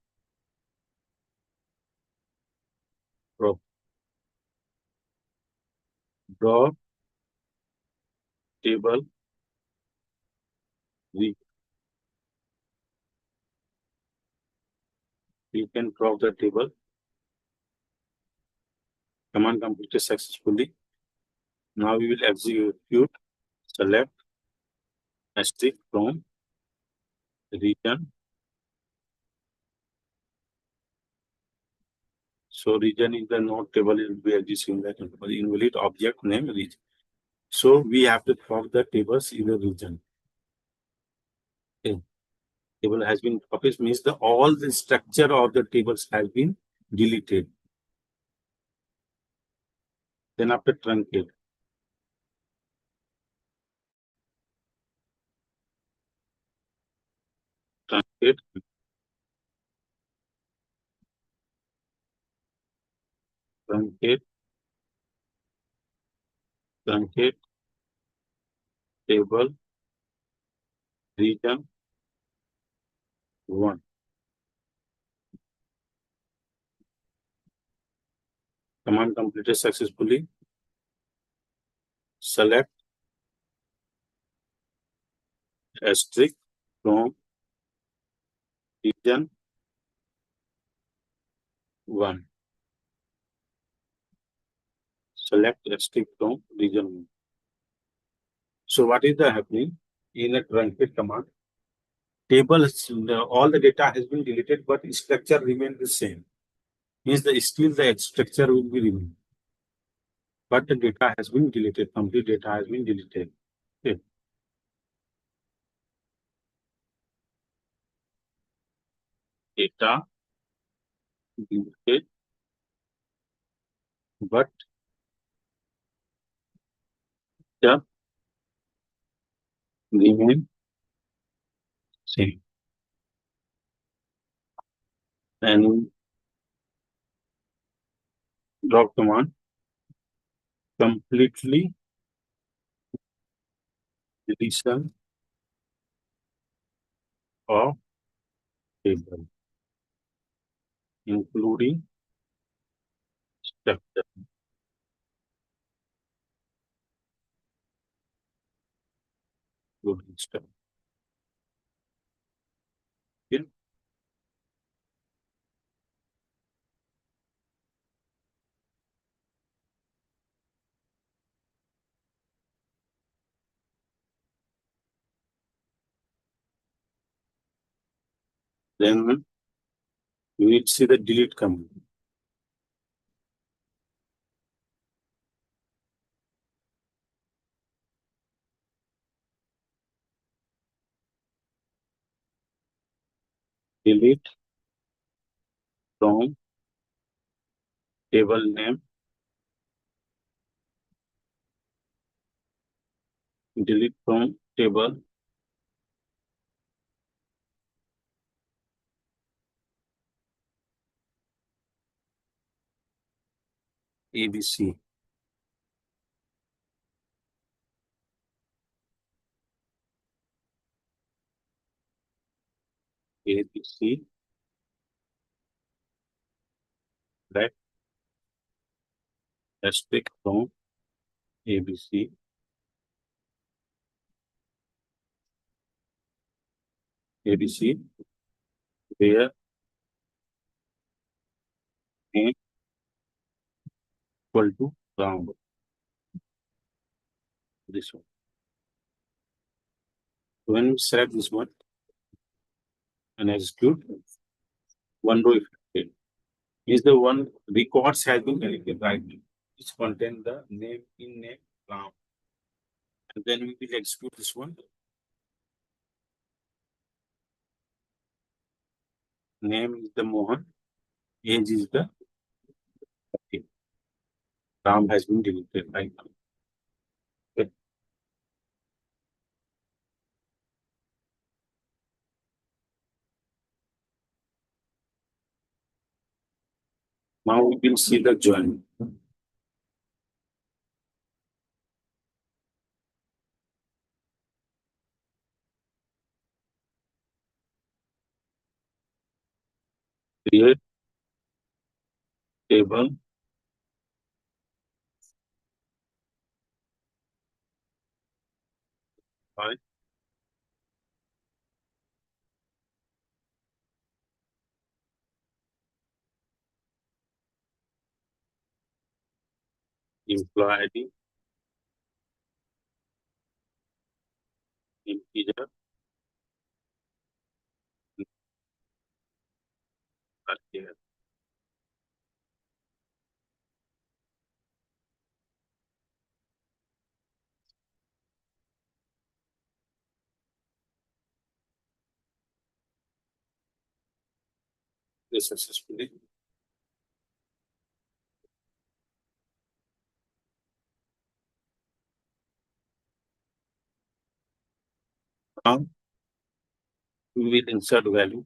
Draw, draw table. We can draw the table. Command completed successfully. Now we will execute select asterisk from region. So region is the node table will be existing that invalid object name region. So we have to drop the tables in the region. Okay. Table has been copied means the all the structure of the tables has been deleted. Then after truncate. Truncate, truncate, truncate, table, region 1. Command completed successfully. Select asterisk from region 1. Select asterisk from region 1. So what is the happening in a truncate command? Tables, all the data has been deleted, but structure remains the same. Means the still the structure will be remain, but the data has been deleted. Complete data has been deleted. Okay. Data deleted, but the remain same. And drop command completely deletion of table, including structure. Including structure. Okay. Then we will see the delete command. Delete from table name, delete from table ABC. ABC, that aspect from ABC, ABC, where name equal to round. This one. When we select this one and execute, one row affected is the one records has been collected, right? Which contain the name in name round. And then we will execute this one. Name is the Mohan, age is the 30. Ram has been deleted right now. Okay. Now we will see the join. Create table by employee ID, integer, here. This successfully. Now we will insert value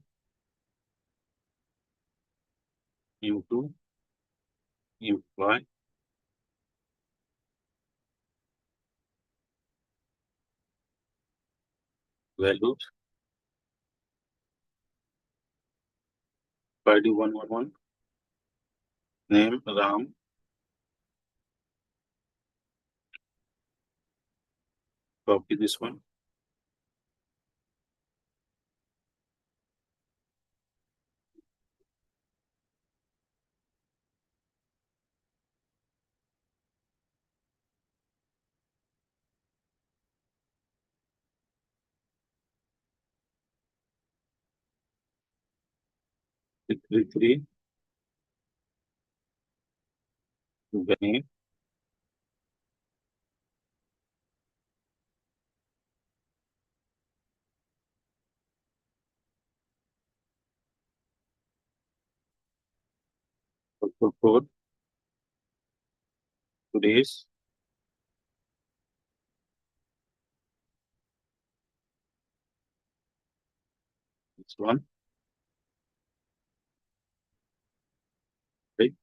into employee values ID 111, name Ram, copy this one, three, the name, code, today's, this one, right?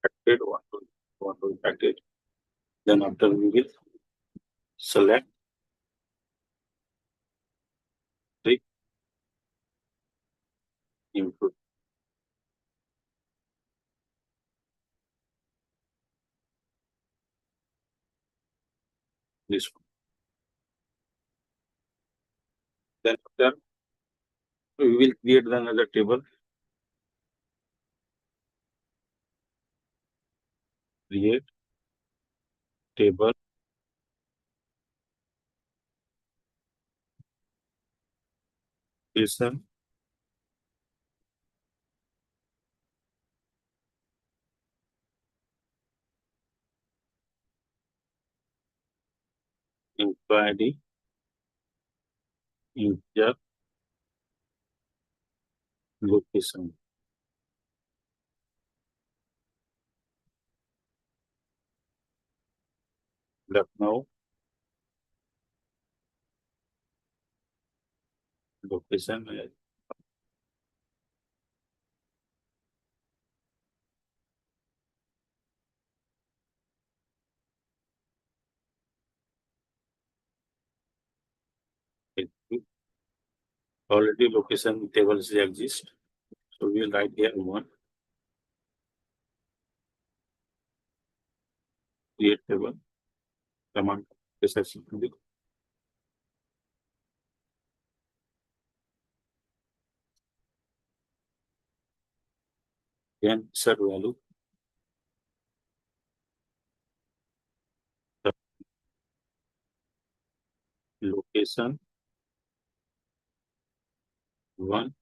Affected, one to affected. Then after we will select the input. This one. Then after we will create another table, create table, listen, employee ID, integer, location. Lucknow, location. Already location tables exist. So we'll write here one, create table, command successfully. Then set value, the location, one,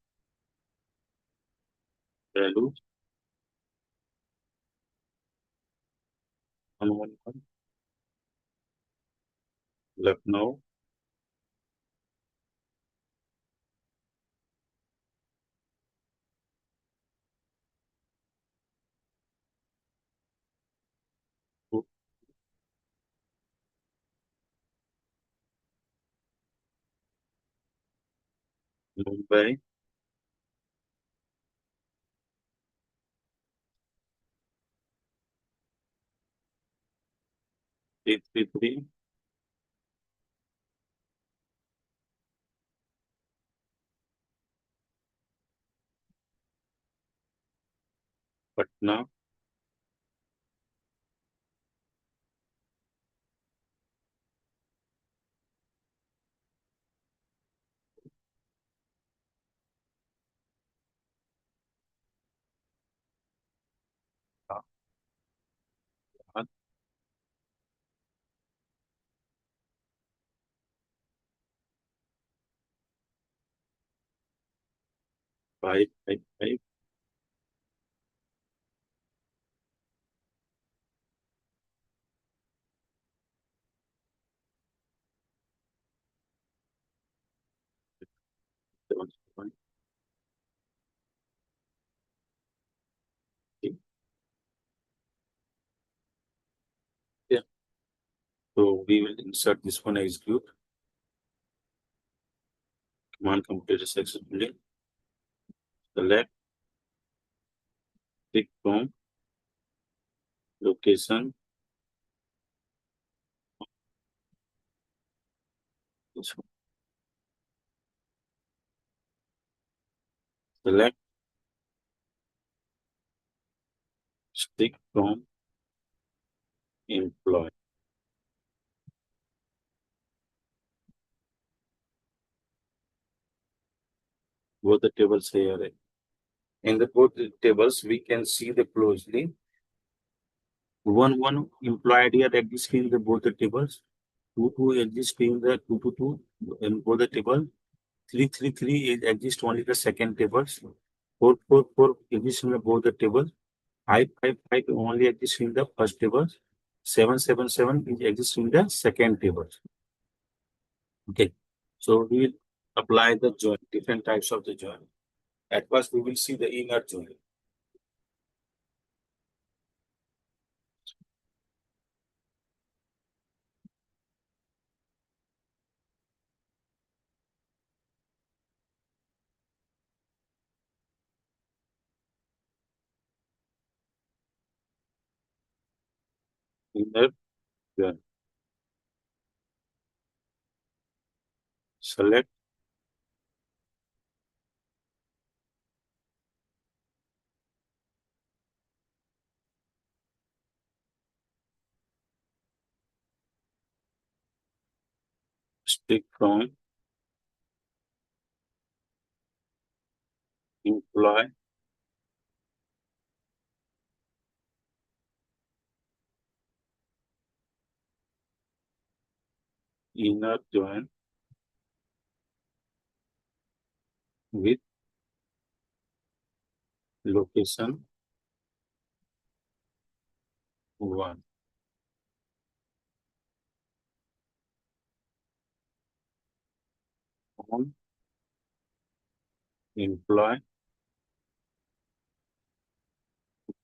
value, one, Lucknow, Mumbai, 333, Patna, one, 555, seven, seven, eight. Yeah. So we will insert this one, execute, command completed successfully, select, click from, location, this one. Select, stick from, employee. Both the tables here. In the both the tables, we can see the closely. One employee ID exists in the both the tables. Two exists in the two in both the table. 333 is exists only the second tables. 444 exists in the both the tables. 555 only exists in the first table. 777 is exists in the second table. Okay. So we will apply the join, different types of the join. At first, we will see the inner join. Inner join. Select, stick from, employee, inner join with location one. on employee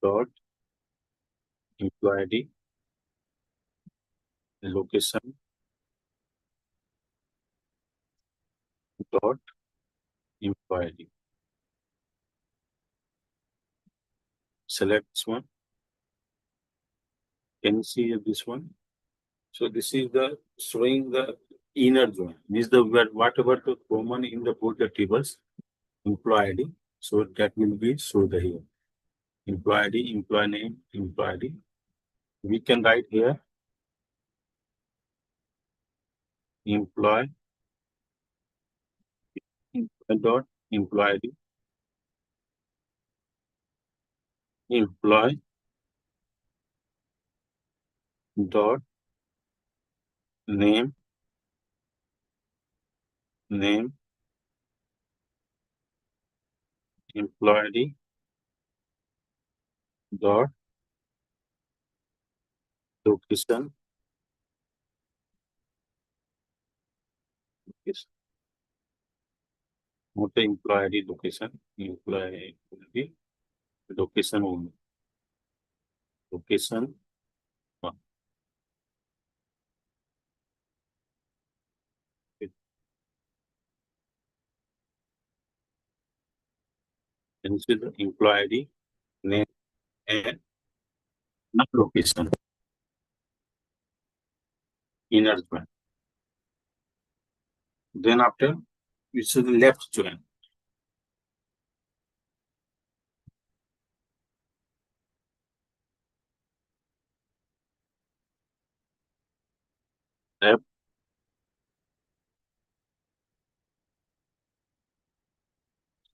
dot employee ID, location dot employee ID. Select this one. Can you see this one? So this is the showing the inner join. Means the whatever the common in the both the tables, employee ID. So that will be show the here. Employee ID, employee name, employee ID. We can write here employee dot employee ID, employee dot name, name, employee dot location, is not the employee ID location, employee ID location only. Location one. And this is the employee ID, name, and not location, inner join. Then after, we see the left join. Left,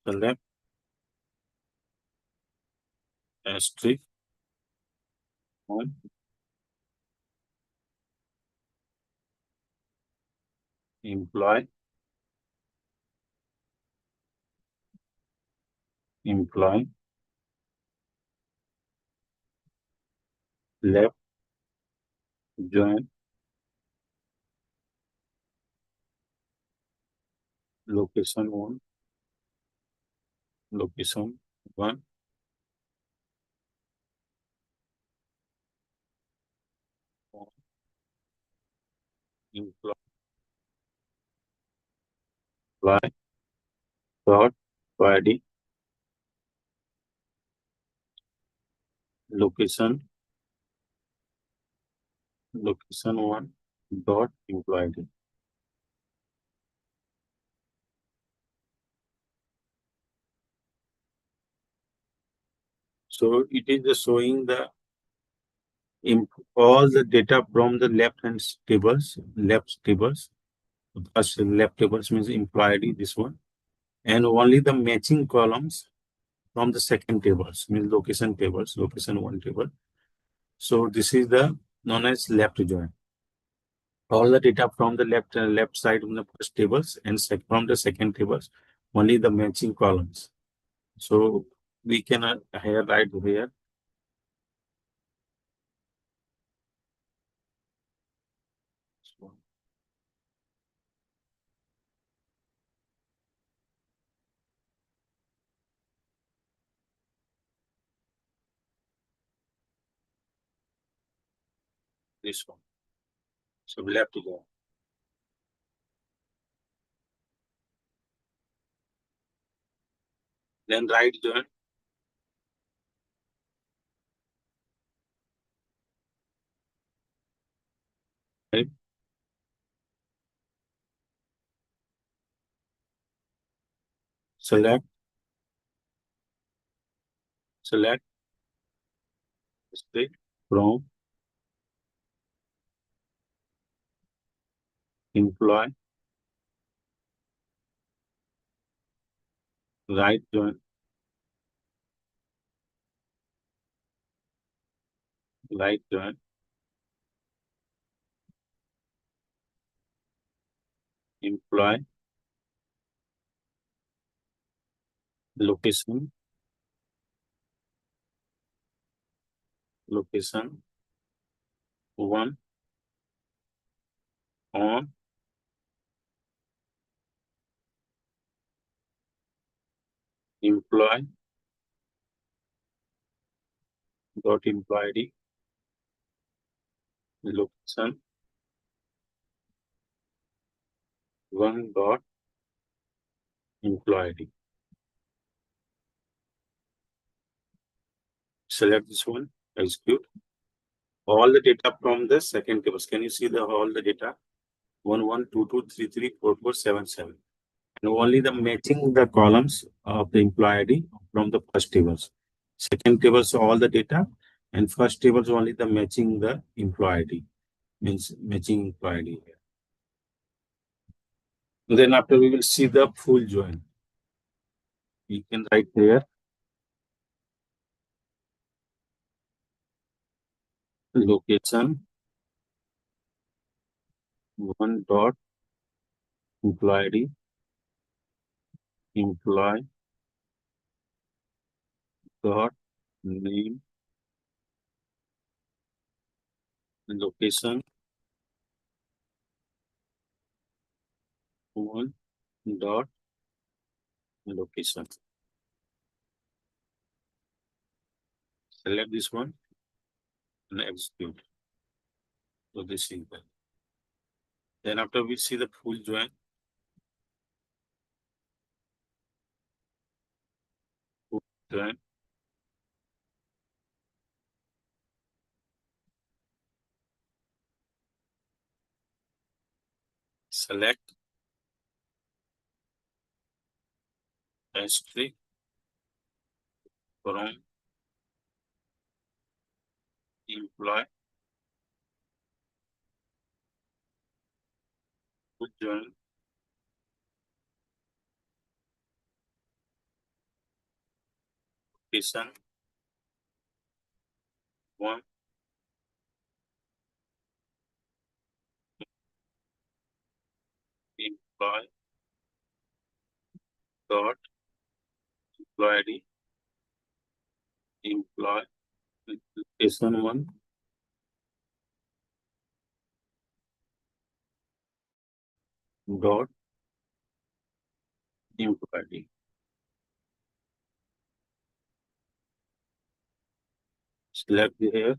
the left, asterisk, on, employee, employee, left, join, location one, location one, employee, dot, ID, location, location one, dot, employee ID. So it is the showing the all the data from the left hand tables, first left tables means employee ID, this one, and only the matching columns from the second tables, means location tables, location one table. So this is the known as left join. All the data from the left side of the first tables and from the second tables, only the matching columns. So we can here write here. So this one. So left join. Then right join. Right. Select, select, split from employee, right join, right join, employee, location, location one, on, employee dot employee ID, location one dot employee ID. Select this one, execute. All the data from the second tables. Can you see the all the data? 1122334477. And only the matching the columns of the employee ID from the first tables. Second tables all the data, and first tables only the matching the employee ID, means matching employee ID. Then after we will see the full join. We can write here location one dot employee ID, employee dot name, location one dot location. Select this one and execute. So this is that. Then after we see the full join, full join, select history from employee, full join, location one employee dot employee ID, employee location one dot employee ID. Select here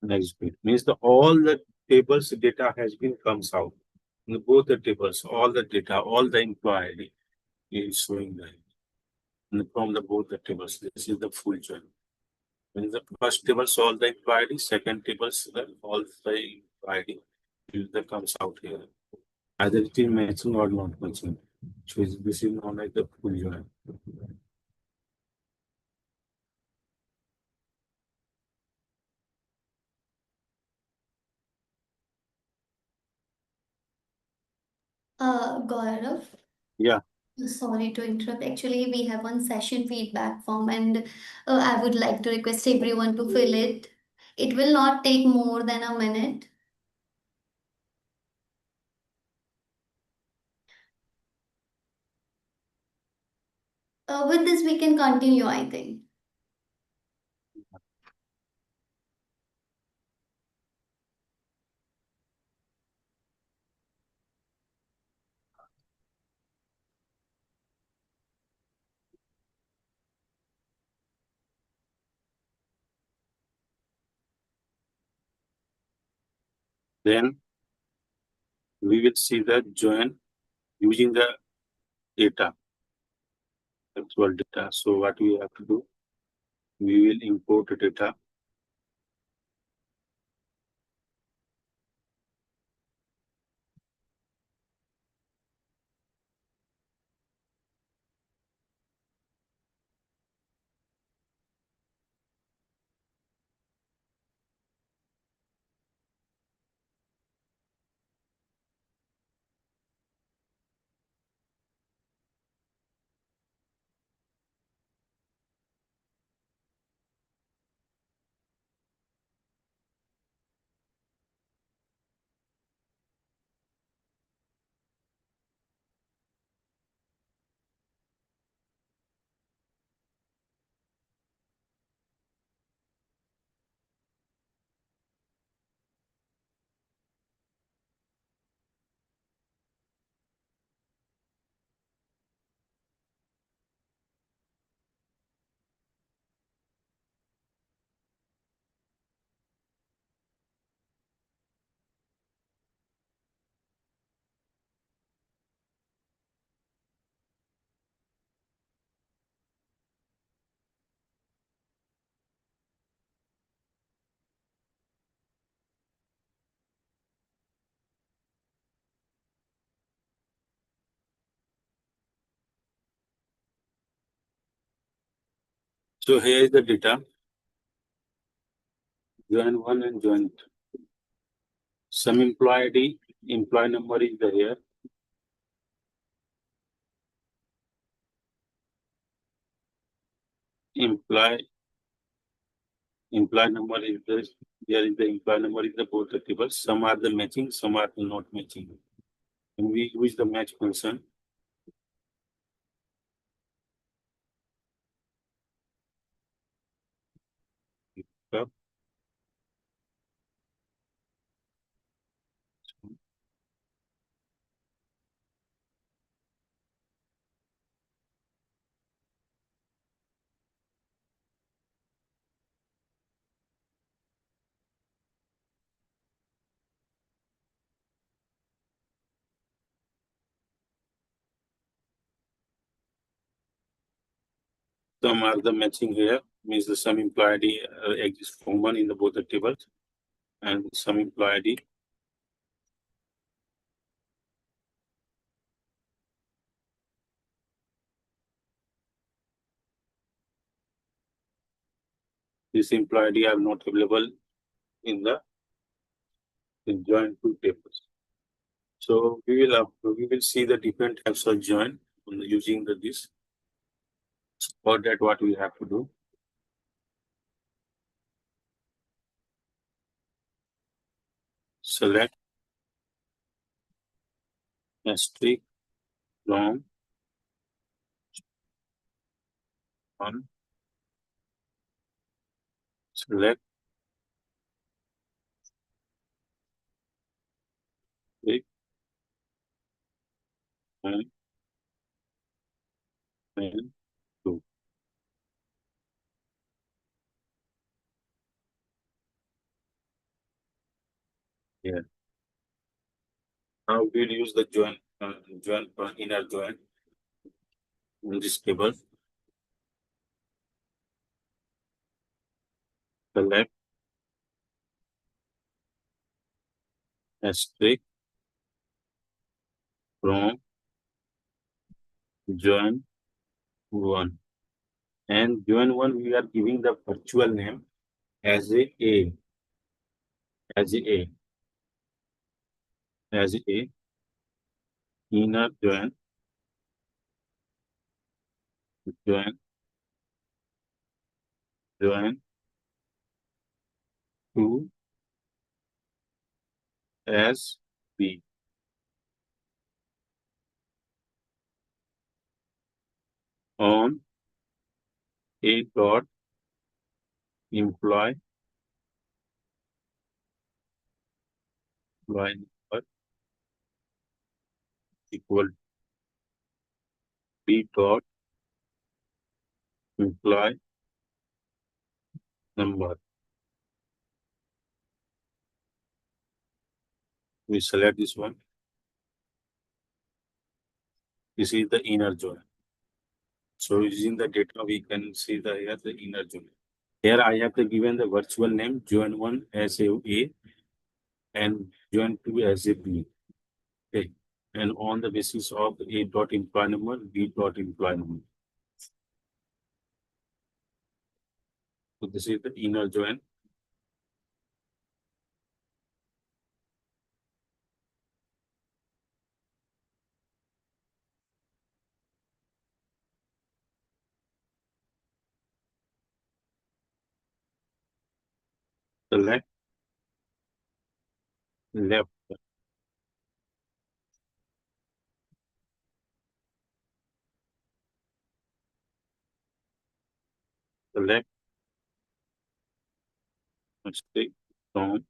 and execute. Means the all the tables data has been comes out. In both the tables, all the data, all the employee ID is showing there. And from the both the tables, this is the full join. In the first tables, all the employee ID, second tables, all the employee ID that comes out here. Either it is matching or not matching. So this is known as the full join. Gaurav, Yeah, sorry to interrupt. Actually, we have one session feedback form, and I would like to request everyone to fill it. It will not take more than a minute. With this, we can continue, I think. then we will see the join using the data, actual data. So what we have to do, we will import the data. So here is the data. Join 1 and join 2. Some employee ID, employee number is the here. Employee number is the there is the employee number is the both the tables. Some are the matching, some are the not matching. And we use the match function. Some are the matching here, means the some employee ID exists common in the both the tables, and some employee ID. This employee ID are not available in the join two tables. So we will see the different types of join using this. For that, what we have to do? Select asterisk from one. Select asterisk and two. Yeah. Now we'll use the join inner join in this table. Select asterisk from join one. And join one, we are giving the virtual name as a as a as a inner join join to as b on a dot employee employee number equal b dot employee number. We select this one. This is the inner join. So using the data, we can see here the inner join. Here I have given the virtual name join one as a and join two as a b. Okay. And on the basis of a dot employee number, b dot employee number. So this is the inner join. Select left, select mistake from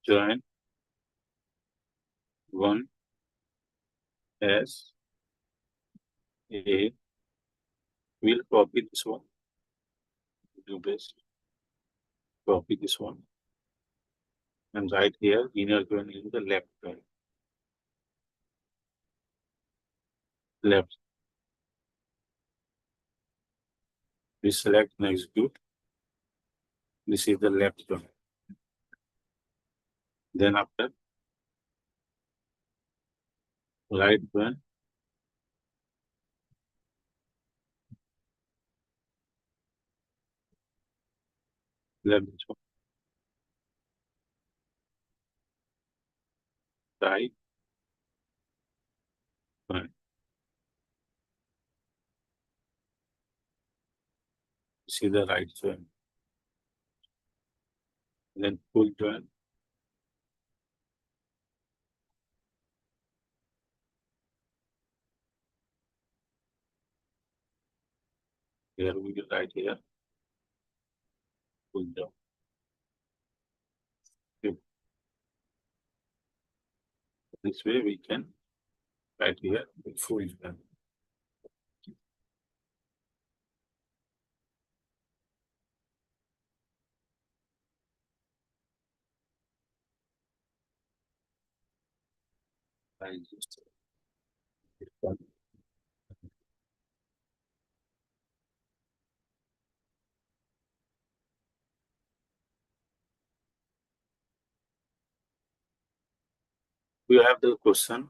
join one as a. We'll copy this one. Do this. Copy this one. And right here, inner join in the left join. Left. We select and execute. This is the left join. Then after right join, Let me type. Fine. See the right join. Then full join. Here we will write here full join. Okay. This way we can write here full join. I just Do you have the question?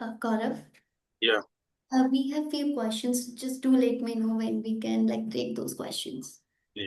Gaurav, Yeah. we have few questions. Just do let me know when we can like take those questions. Yeah.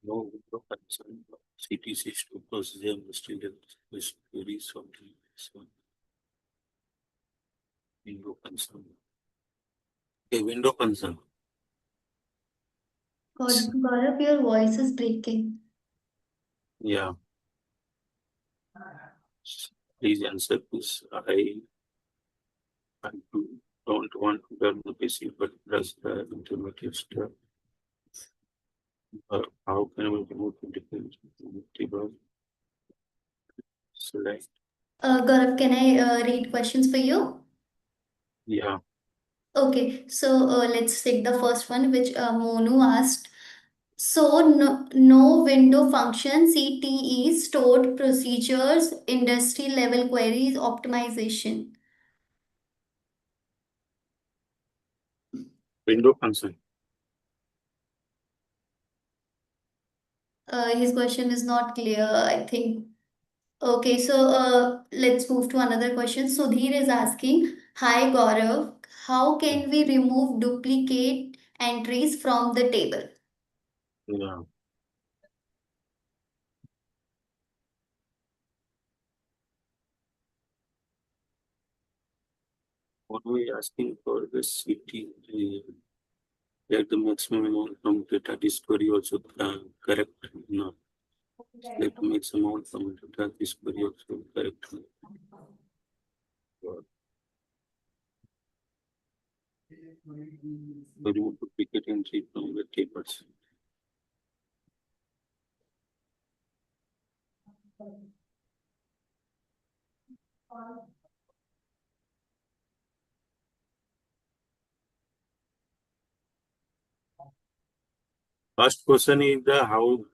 No window concern. CTC is to procedure still with queries of the so window concern. A window concern. Gaurav, your voice is breaking. Yeah. Please answer this. I don't want to learn the basic, but does the intermediate step. How can we remove the difference between table select? Gaurav, can I read questions for you? Yeah. Okay, so let's take the first one, which Monu asked. So no window function, CTE, stored procedures, industry level queries, optimization. Window function. His question is not clear, I think. Okay, so let's move to another question. Sudhir is asking, Hi Gaurav, how can we remove duplicate entries from the table? Yeah. What we asking for the city, let the maximum amount from data discovery also correct. No, let the maximum amount from data discovery also correct. So remove duplicate entry from the tables. First question is the how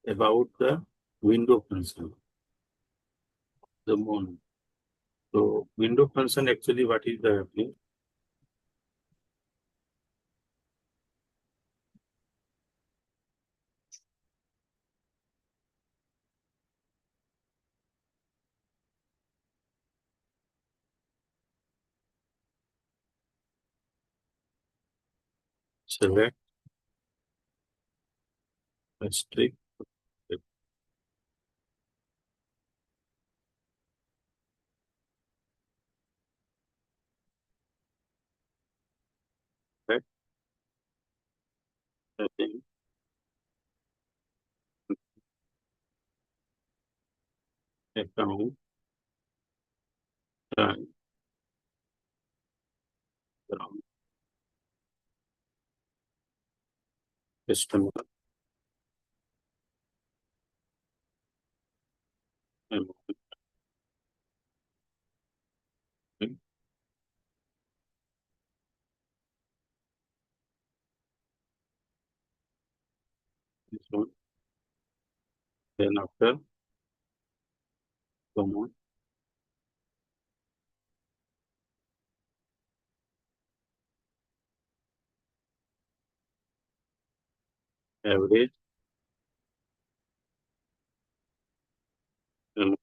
about the window function, the mon. So window function actually what is the happening? Select a strict effect setting account time from customer amount. This one. Then after common average and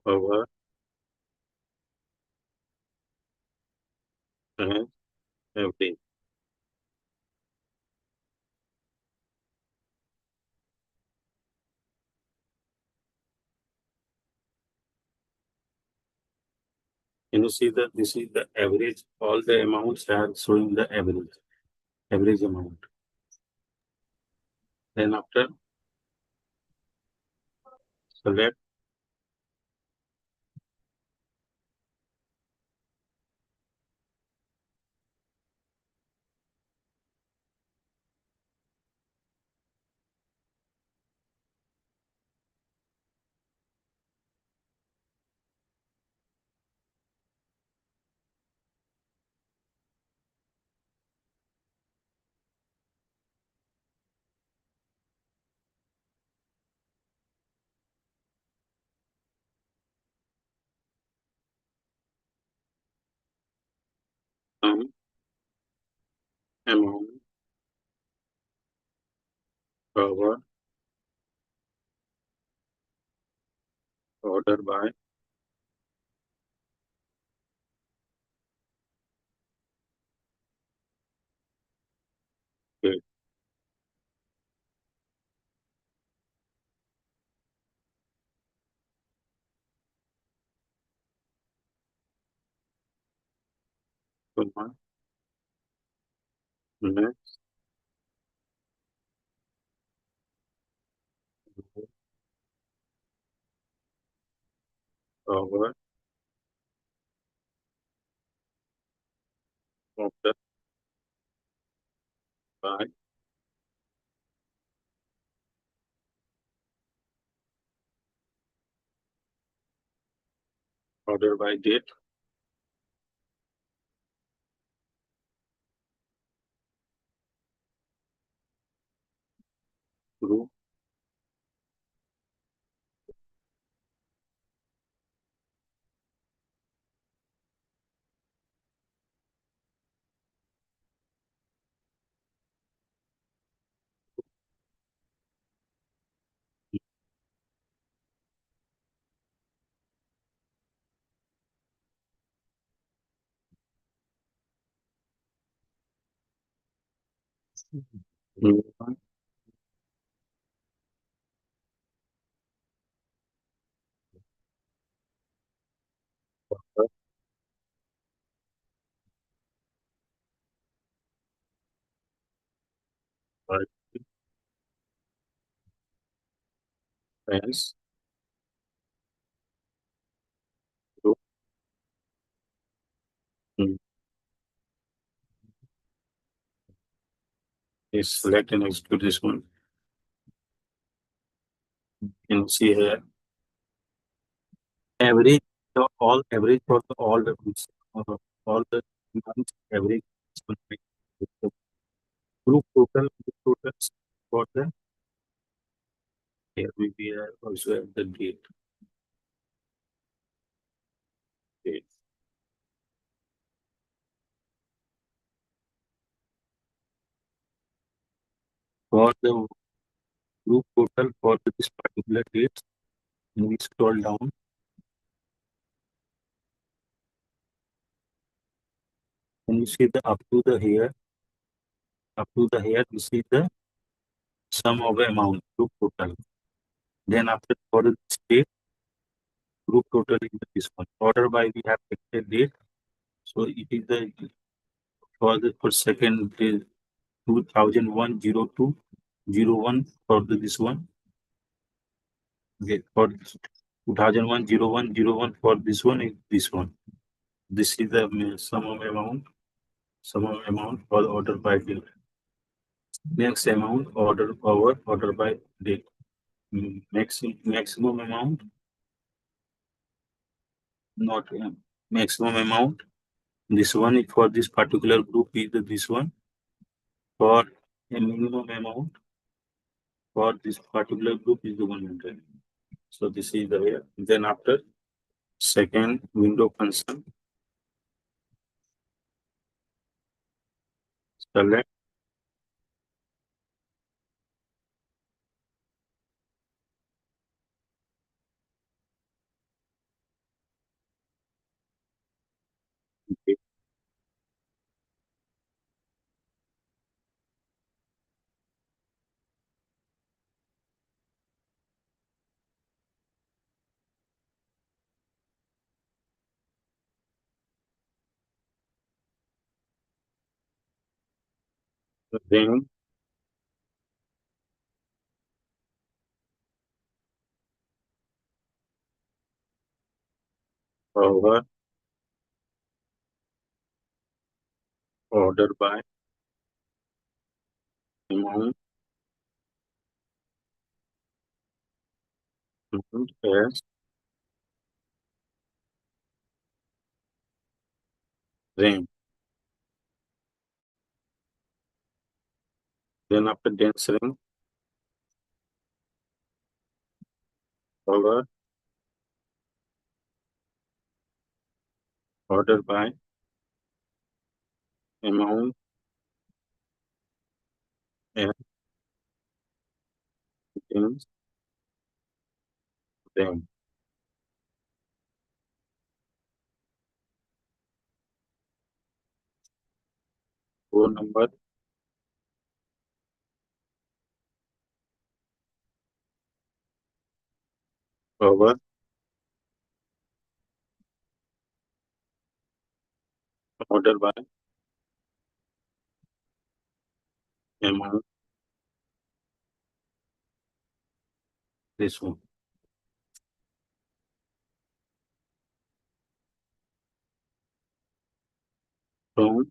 our and average. And you see that this is the average. All the amounts are showing the average amount. Then after select amount cover order by date. Comma, next cover order by date. Mm, right, friends, group, mm, is select and execute this one. You can see here average, all average for all the groups, all the months average is one point. The group totals for the here we also have the date. For the group total for this particular date, when we scroll down, and you see the up to the here, you see the sum of the amount, group total. Then after for the date, group total is this one. Order by we have selected date. So it is the for the for second is 2001 02 01 for the, this one. Okay, for 2001 01 01 for this one is this one. This is the sum of amount for the order by date. Next amount order by date. Maximum amount, not maximum amount. This one is for this particular group is this one. For a minimum amount for this particular group is the 100. So this is the way. Then after second window function, select. Okay. Then forward order by amount as range. Then after dense range, forward order by amount as dense range. Phone number forward order by amount this one. From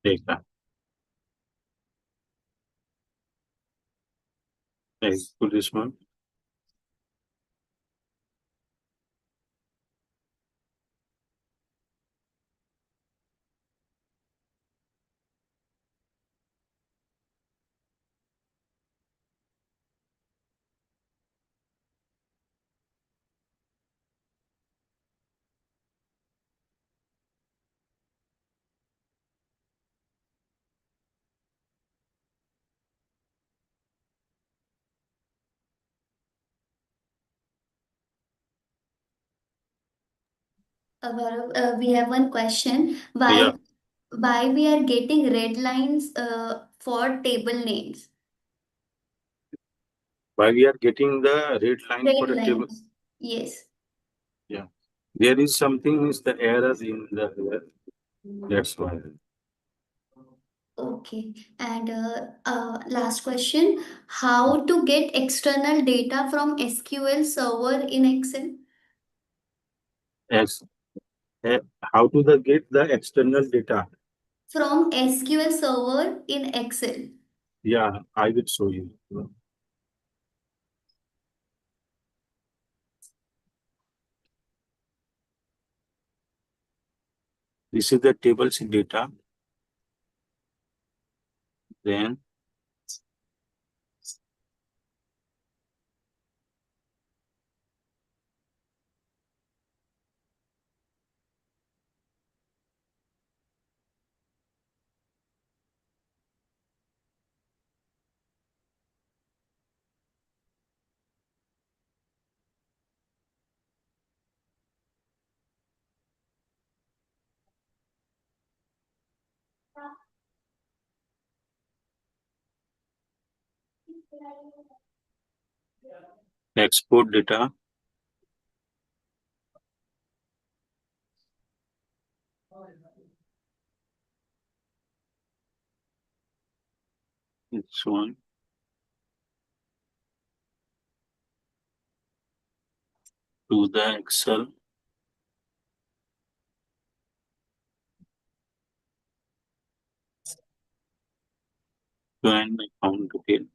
data. To this one. Gaurav, we have one question. Yeah. Why why we are getting red lines for table names. Why we are getting the red line for Red a table? lines. Yes. Yeah. There is something is the error in the here. That's why. Okay. And last question. How to get external data from SQL Server in Excel? As how to the get the external data? From SQL Server in Excel. Yeah, I will show you. This is the tables data. Then export data. It's one to the Excel. Join account detail.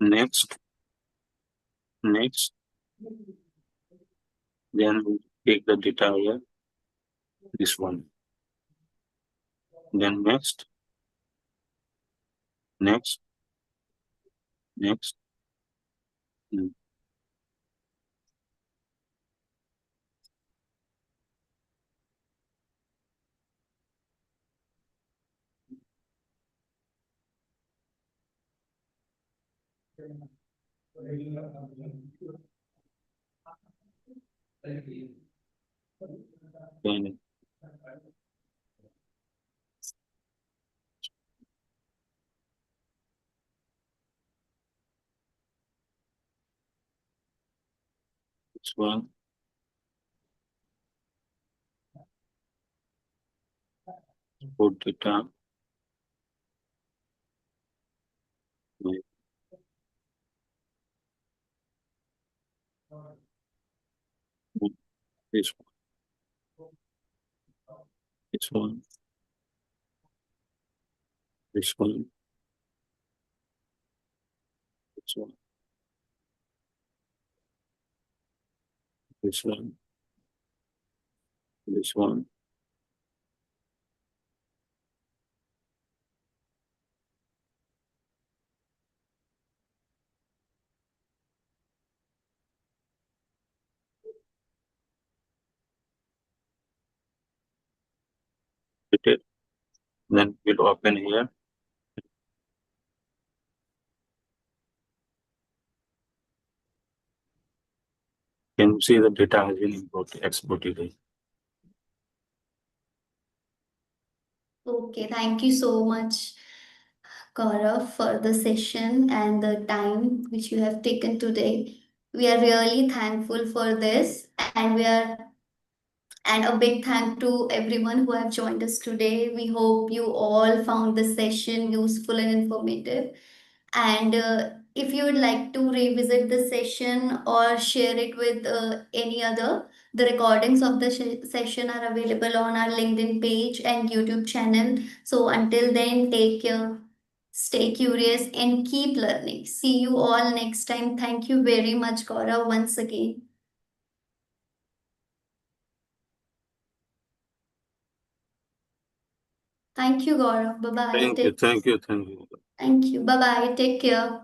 Next, next. Then we take the data here. This one. Then next, next, next. Mm, Then this one. Put data. This one. This one. This one. This one. This one. This one. Hit it. Then we'll open here. Can you see the data has been exported? Okay, thank you so much, Gaurav, for the session and the time which you have taken today. We are really thankful for this, and a big thank to everyone who have joined us today. We hope you all found this session useful and informative. And if you would like to revisit the session or share it with any other, the recordings of the session are available on our LinkedIn page and YouTube channel. So until then, take care, stay curious, and keep learning. See you all next time. Thank you very much, Gaurav, once again. Thank you, Gaurav. Bye bye. Thank you. Thank you. Thank you. Thank you. Bye bye. Take care.